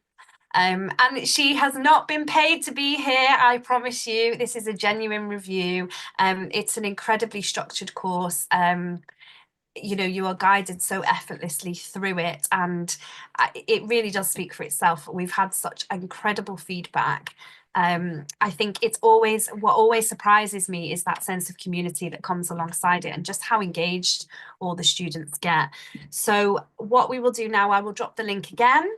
And she has not been paid to be here, I promise you. This is a genuine review. It's an incredibly structured course. You know, you are guided so effortlessly through it, and it really does speak for itself. We've had such incredible feedback. I think it's always, what always surprises me is that sense of community that comes alongside it, and just how engaged all the students get. So what we will do now, I will drop the link again.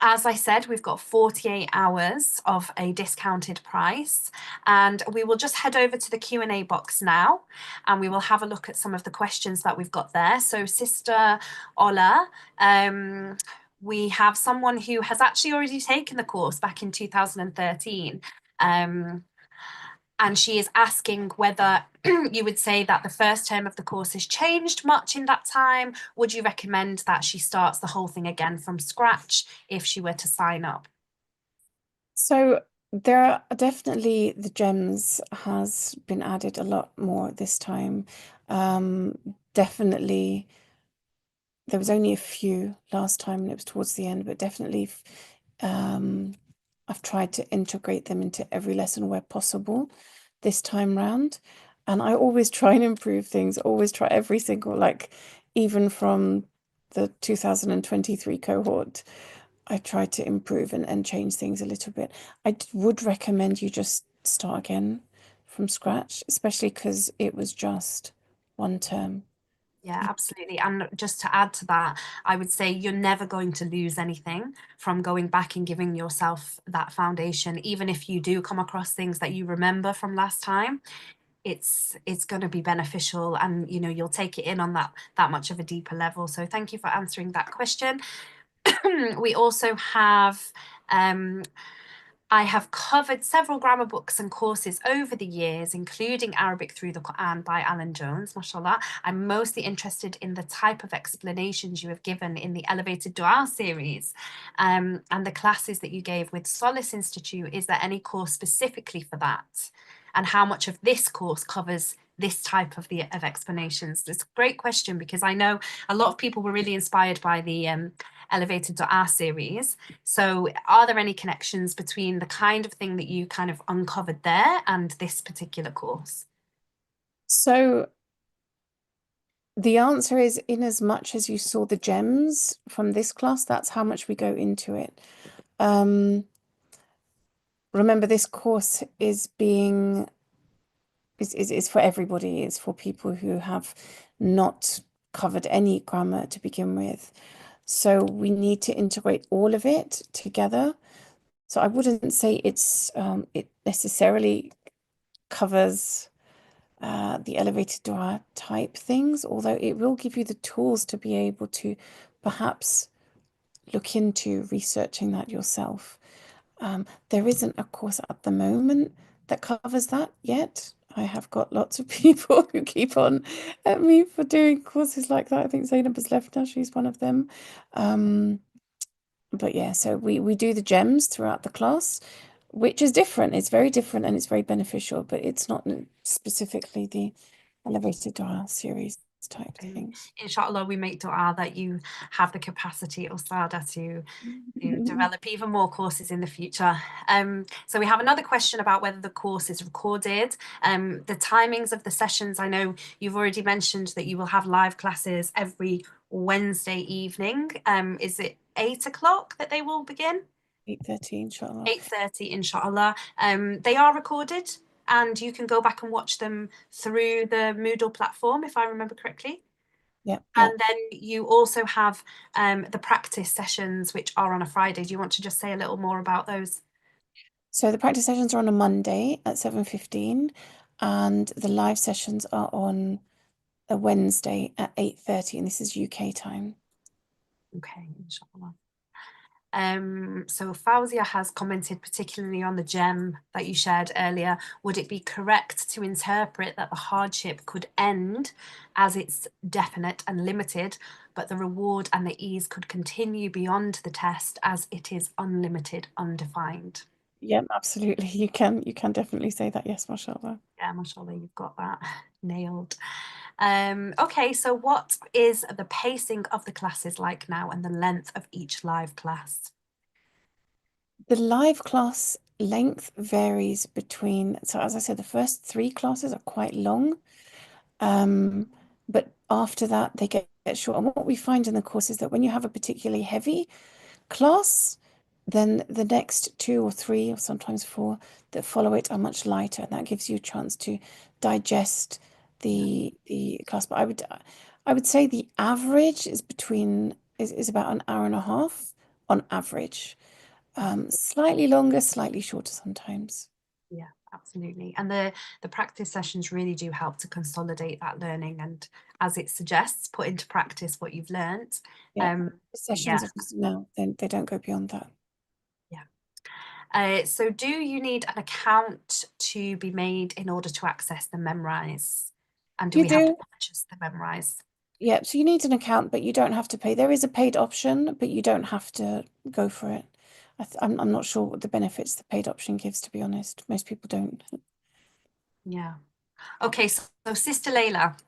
As I said, we've got 48 hours of a discounted price, and we will just head over to the Q&A box now, and we will have a look at some of the questions that we've got there. So Sister Ola, we have someone who has actually already taken the course back in 2013. And she is asking whether you would say that the first term of the course has changed much in that time. Would you recommend that she starts the whole thing again from scratch if she were to sign up? So there are definitely, the gems has been added a lot more this time. Definitely, there was only a few last time and it was towards the end, but definitely I've tried to integrate them into every lesson where possible this time round. And I always try and improve things, always try every single, like even from the 2023 cohort, I tried to improve and change things a little bit. I would recommend you just start again from scratch, especially because it was just one term. Yeah, absolutely. And just to add to that, I would say you're never going to lose anything from going back and giving yourself that foundation. Even if you do come across things that you remember from last time, it's going to be beneficial, and you know, you'll take it in on that much of a deeper level. So thank you for answering that question. We also have I have covered several grammar books and courses over the years, including Arabic Through the Qur'an by Alan Jones, mashallah. I'm mostly interested in the type of explanations you have given in the Elevated Dua series, and the classes that you gave with Solace Institute. Is there any course specifically for that? And how much of this course covers this type of explanations? It's a great question, because I know a lot of people were really inspired by the Elevated Dua series. So are there any connections between the kind of thing that you kind of uncovered there and this particular course? So the answer is, in as much as you saw the gems from this class, that's how much we go into it. Remember, this course is for everybody. It's for people who have not covered any grammar to begin with. So we need to integrate all of it together. So I wouldn't say it necessarily covers the elevated dua type things, although it will give you the tools to be able to perhaps look into researching that yourself. There isn't a course at the moment that covers that yet. I have got lots of people who keep on at me for doing courses like that. I think Zainab has left now. She's one of them. But yeah, so we do the gems throughout the class, which is different. It's very different and it's very beneficial, but it's not specifically the elevated dua series type things. Inshallah, we make dua that you have the capacity, Usada, to develop even more courses in the future. So we have another question about whether the course is recorded. The timings of the sessions, I know you've already mentioned that you will have live classes every Wednesday evening. Is it 8 o'clock that they will begin? 8:30, inshallah. 8:30, inshallah. They are recorded, and you can go back and watch them through the Moodle platform, if I remember correctly. Yeah. And then you also have the practice sessions, which are on a Friday. Do you want to just say a little more about those? So the practice sessions are on a Monday at 7:15, and the live sessions are on a Wednesday at 8:30, and this is UK time. Okay, inshallah. So Fauzia has commented particularly on the gem that you shared earlier. Would it be correct to interpret that the hardship could end as it's definite and limited, but the reward and the ease could continue beyond the test as it is unlimited, undefined? Yeah, absolutely. You can definitely say that. Yes, mashallah. Yeah, mashallah, you've got that nailed. Okay, so what is the pacing of the classes like now and the length of each live class? The live class length varies between, so as I said, the first 3 classes are quite long, but after that they get short. And what we find in the course is that when you have a particularly heavy class, then the next 2 or 3 or sometimes 4 that follow it are much lighter, and that gives you a chance to digest the class. But I would say the average is about an hour and a half on average. Slightly longer, slightly shorter sometimes. Yeah, absolutely. And the practice sessions really do help to consolidate that learning and, as it suggests, put into practice what you've learnt. Yeah, Yeah, sessions are just now, they don't go beyond that. yeah. So do you need an account to be made in order to access the Memrise? And do You we have to do, purchase the Memrise? yeah. So you need an account, but you don't have to pay. There is a paid option, but you don't have to go for it. I'm not sure what the benefits the paid option gives, to be honest. Most people don't. Yeah. Okay, so Sister Layla,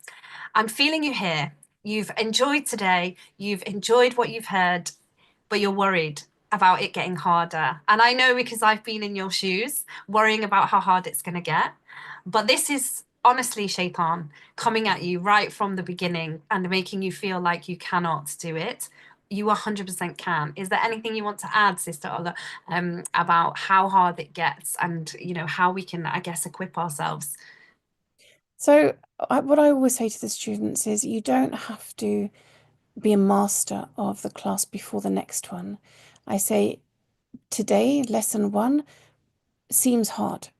I'm feeling you here. You've enjoyed today, you've enjoyed what you've heard, but you're worried about it getting harder. And I know, because I've been in your shoes, worrying about how hard it's going to get. But this is honestly Shaitan coming at you right from the beginning and making you feel like you cannot do it. You 100% can. Is there anything you want to add, Sister Ola, about how hard it gets and, how we can, I guess, equip ourselves? So what I always say to the students is you don't have to be a master of the class before the next one. I say today, lesson 1 seems hard.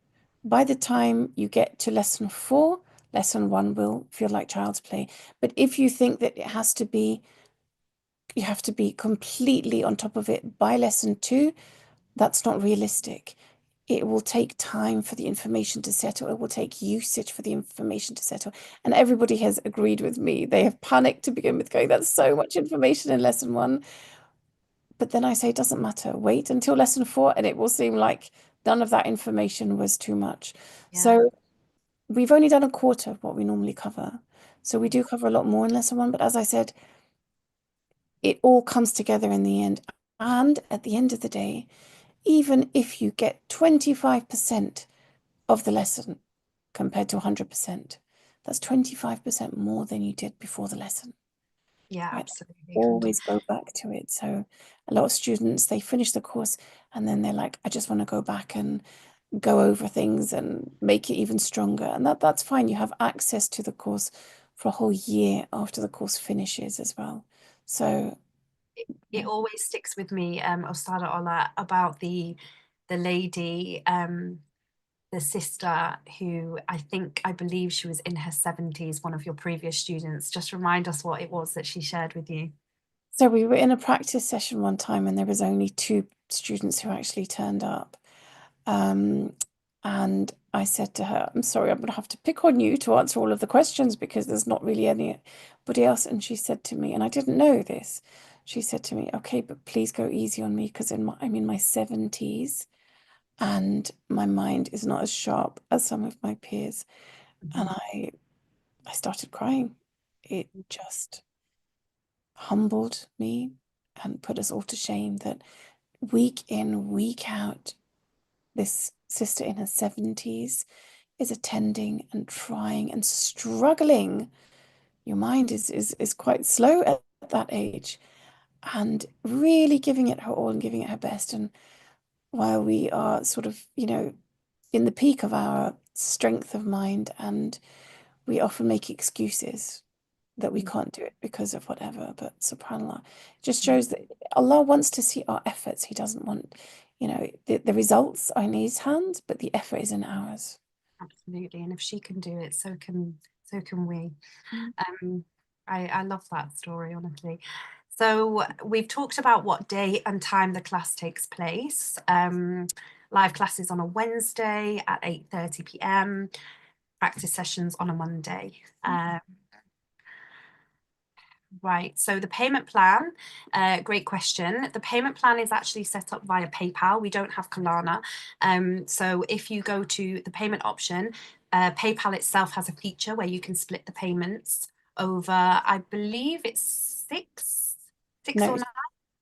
By the time you get to lesson 4, lesson 1 will feel like child's play. But if you think that you have to be completely on top of it by lesson 2, that's not realistic. it will take time for the information to settle. It will take usage for the information to settle. And everybody has agreed with me. They have panicked to begin with, going, that's so much information in lesson one. But then I say, it doesn't matter. Wait until lesson four, and it will seem like none of that information was too much. Yeah. So we've only done a quarter of what we normally cover. So we do cover a lot more in lesson one. But as I said, it all comes together in the end. And at the end of the day, even if you get 25% of the lesson compared to 100%, that's 25% more than you did before the lesson, Yeah, right? absolutely. Always go back to it. So a lot of students, they finish the course and then they're like, I just want to go back and go over things and make it even stronger. And that's fine. You have access to the course for a whole year after the course finishes as well. So It yeah. always sticks with me, Ostada Ola, about the lady, the sister who I believe she was in her 70s, one of your previous students. Just remind us what it was that she shared with you. So we were in a practice session one time and there was only two students who actually turned up. Um, and I said to her, I'm sorry, I'm going to have to pick on you to answer all of the questions because there's not really anybody else. And she said to me, and I didn't know this, she said to me, okay, but please go easy on me because I'm in my 70s and my mind is not as sharp as some of my peers. And Mhm. I started crying. It just humbled me and put us all to shame that week in, week out, this sister in her 70s is attending and trying and struggling. Your mind is quite slow at that age and really giving it her all and giving it her best. And while we are sort of, in the peak of our strength of mind, and we often make excuses that we can't do it because of whatever. But subhanAllah, it just shows that Allah wants to see our efforts. He doesn't want, the results are in His hands, but the effort is in ours. Absolutely. And if she can do it, so can we. Mm. Um, I love that story, honestly. So we've talked about what day and time the class takes place. Live classes on a Wednesday at 8:30 p.m. Practice sessions on a Monday. Right, so the payment plan, great question. The payment plan is actually set up via PayPal. We don't have Klarna. So if you go to the payment option, PayPal itself has a feature where you can split the payments over, I believe it's six No, or nine,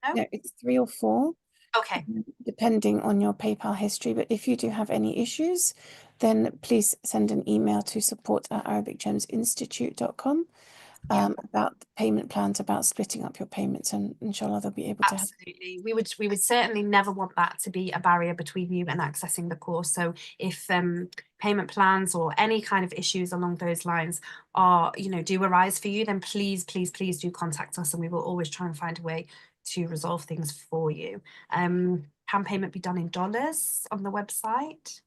no? no, it's 3 or 4, Okay, depending on your PayPal history. But if you do have any issues, then please send an email to support@arabicgemsinstitute.com yeah. about the payment plans, about splitting up your payments, and inshallah they'll be able to help. Absolutely. We would certainly never want that to be a barrier between you and accessing the course. So if payment plans or any kind of issues along those lines are, do arise for you, then please, please, please do contact us and we will always try and find a way to resolve things for you. Can payment be done in dollars on the website?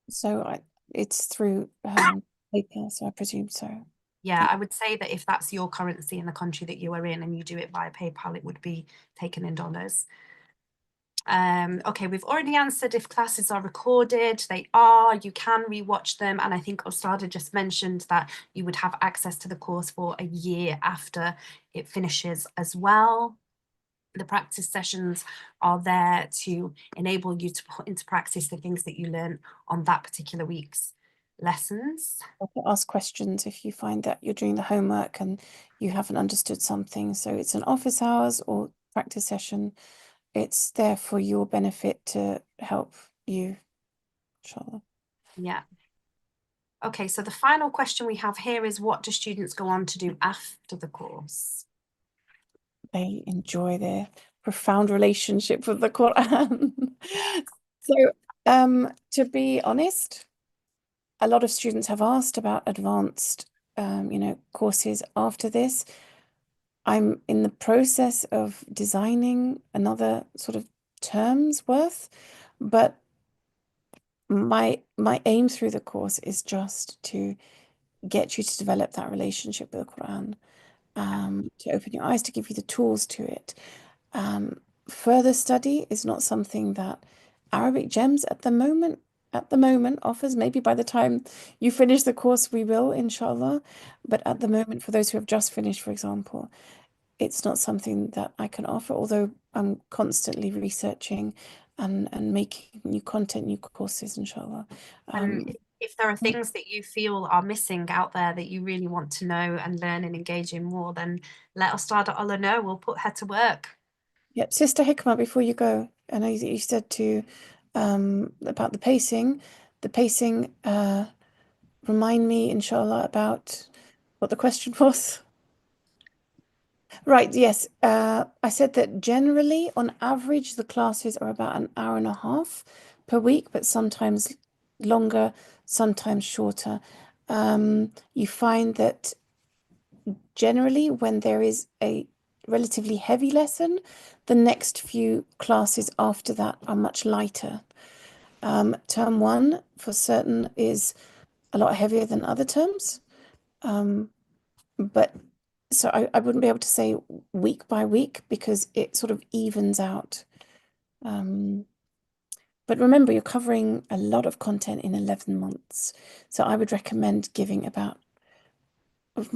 So it's through PayPal, so I presume so. Yeah, Yeah. I would say that if that's your currency in the country that you are in and you do it via PayPal, it would be taken in dollars. Okay, we've already answered if classes are recorded. They are. You can rewatch them. And I think Ostada just mentioned that you would have access to the course for a year after it finishes as well. The practice sessions are there to enable you to put into practice the things that you learn on that particular week's lessons. Ask questions if you find that you're doing the homework and you haven't understood something. So it's an office hours or practice session. It's there for your benefit to help you, inshallah. Yeah. Okay, so the final question we have here is what do students go on to do after the course? They enjoy their profound relationship with the Quran. So, to be honest, a lot of students have asked about advanced, courses after this. I'm in the process of designing another sort of term's worth, but my aim through the course is just to get you to develop that relationship with the Quran, to open your eyes, to give you the tools to it. Further study is not something that Arabic Gems at the moment offers, maybe by the time you finish the course we will, inshallah. But at the moment, for those who have just finished, for example, it's not something that I can offer, although I'm constantly researching and making new content, new courses, inshallah. And if there are things that you feel are missing out there that you really want to know and learn and engage in more, then let Ustada know. We'll put her to work. Yep, Sister Hikmah, before you go, I know you said to about the pacing. The pacing, remind me, inshallah, about what the question was. Right, yes. I said that generally, on average, the classes are about an hour and a half per week, but sometimes longer, sometimes shorter. You find that generally, when there is a relatively heavy lesson, the next few classes after that are much lighter. Term one, for certain, is a lot heavier than other terms. But so I wouldn't be able to say week by week because it sort of evens out. But remember, you're covering a lot of content in 11 months. So I would recommend giving about,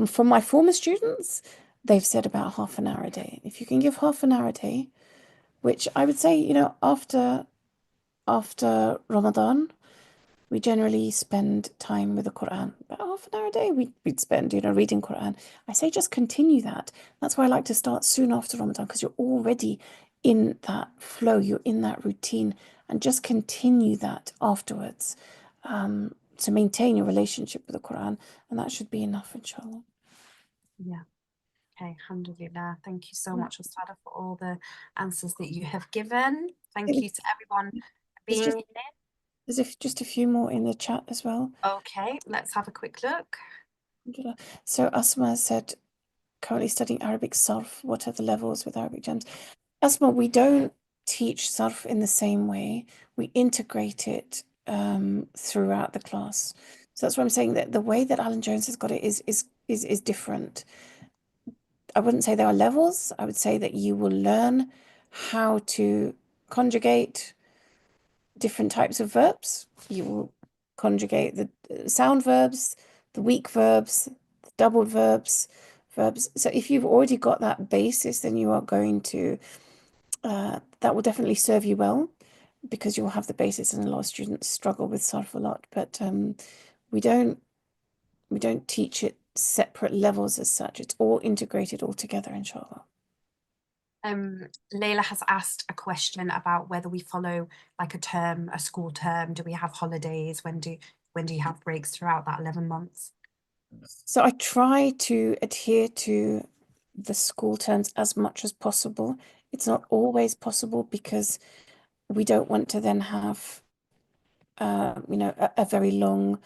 for my former students, they've said about half an hour a day. If you can give half an hour a day, which I would say, after Ramadan, we generally spend time with the Qur'an. About half an hour a day we'd spend, reading Qur'an. I say just continue that. That's why I like to start soon after Ramadan, because you're already in that flow, you're in that routine, and just continue that afterwards, to maintain your relationship with the Qur'an, and that should be enough, inshallah. Yeah. Okay, alhamdulillah. Thank you so Yeah. much, Ustada, for all the answers that you have given. Thank There's you to everyone for there's being just here. there's just a few more in the chat as well. Okay, let's have a quick look. So Asma said, currently studying Arabic Sarf. What are the levels with Arabic Gems? Asma, we don't teach Sarf in the same way. We integrate it throughout the class. So that's why I'm saying that the way that Alan Jones has got it is different. I wouldn't say there are levels. I would say that you will learn how to conjugate different types of verbs. You will conjugate the sound verbs, the weak verbs, the doubled verbs. So if you've already got that basis, then you are going to, that will definitely serve you well because you'll have the basis, and a lot of students struggle with sarf a lot. But we don't teach it separate levels as such. It's all integrated all together, inshallah. Layla has asked a question about whether we follow like a school term. Do we have holidays? When do you have breaks throughout that 11 months? So I try to adhere to the school terms as much as possible. It's not always possible because we don't want to then have, a very long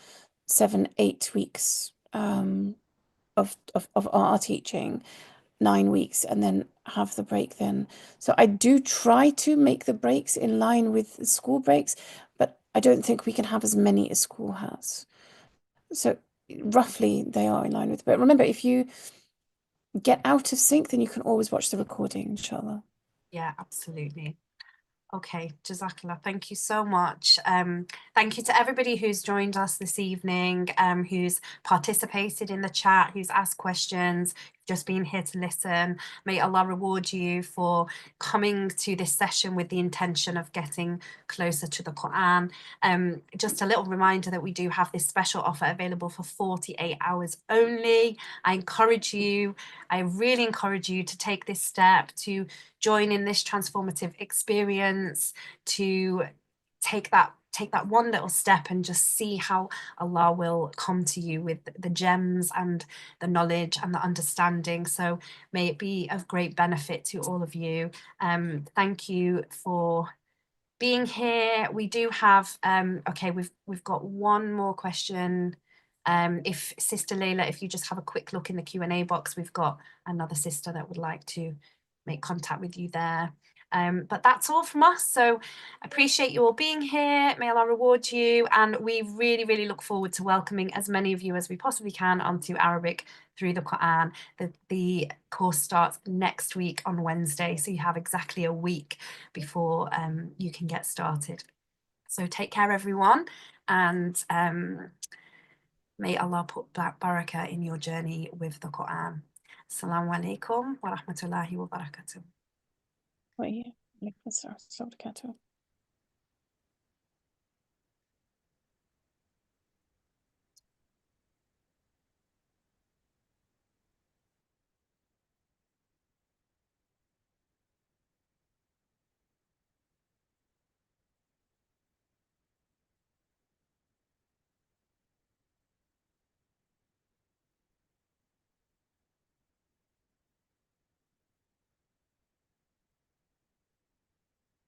7, 8 weeks of our teaching, 9 weeks, and then have the break then. So I do try to make the breaks in line with the school breaks, but I don't think we can have as many as school has. So roughly they are in line with, but remember, if you get out of sync, then you can always watch the recording, inshallah. Yeah, absolutely. Okay, Jazakallah, thank you so much. Thank you to everybody who's joined us this evening, who's participated in the chat, who's asked questions, just been here to listen. May Allah reward you for coming to this session with the intention of getting closer to the Quran. Just a little reminder that we do have this special offer available for 48 hours only. I really encourage you to take this step, to join in this transformative experience, to take that one little step and just see how Allah will come to you with the gems and the knowledge and the understanding. So may it be of great benefit to all of you. Thank you for being here. We do have okay, we've got one more question. If Sister Layla, if you just have a quick look in the Q&A box, we've got another sister that would like to make contact with you there. But that's all from us. So appreciate you all being here. May Allah reward you. And we really, really look forward to welcoming as many of you as we possibly can onto Arabic through the Quran. The course starts next week on Wednesday. So you have exactly a week before you can get started. So take care, everyone, and may Allah put barakah in your journey with the Quran. Assalamu alaikum wa rahmatullahi wa barakatuh. وإياكم. عليكم السلام ورحمة الله وبركاته.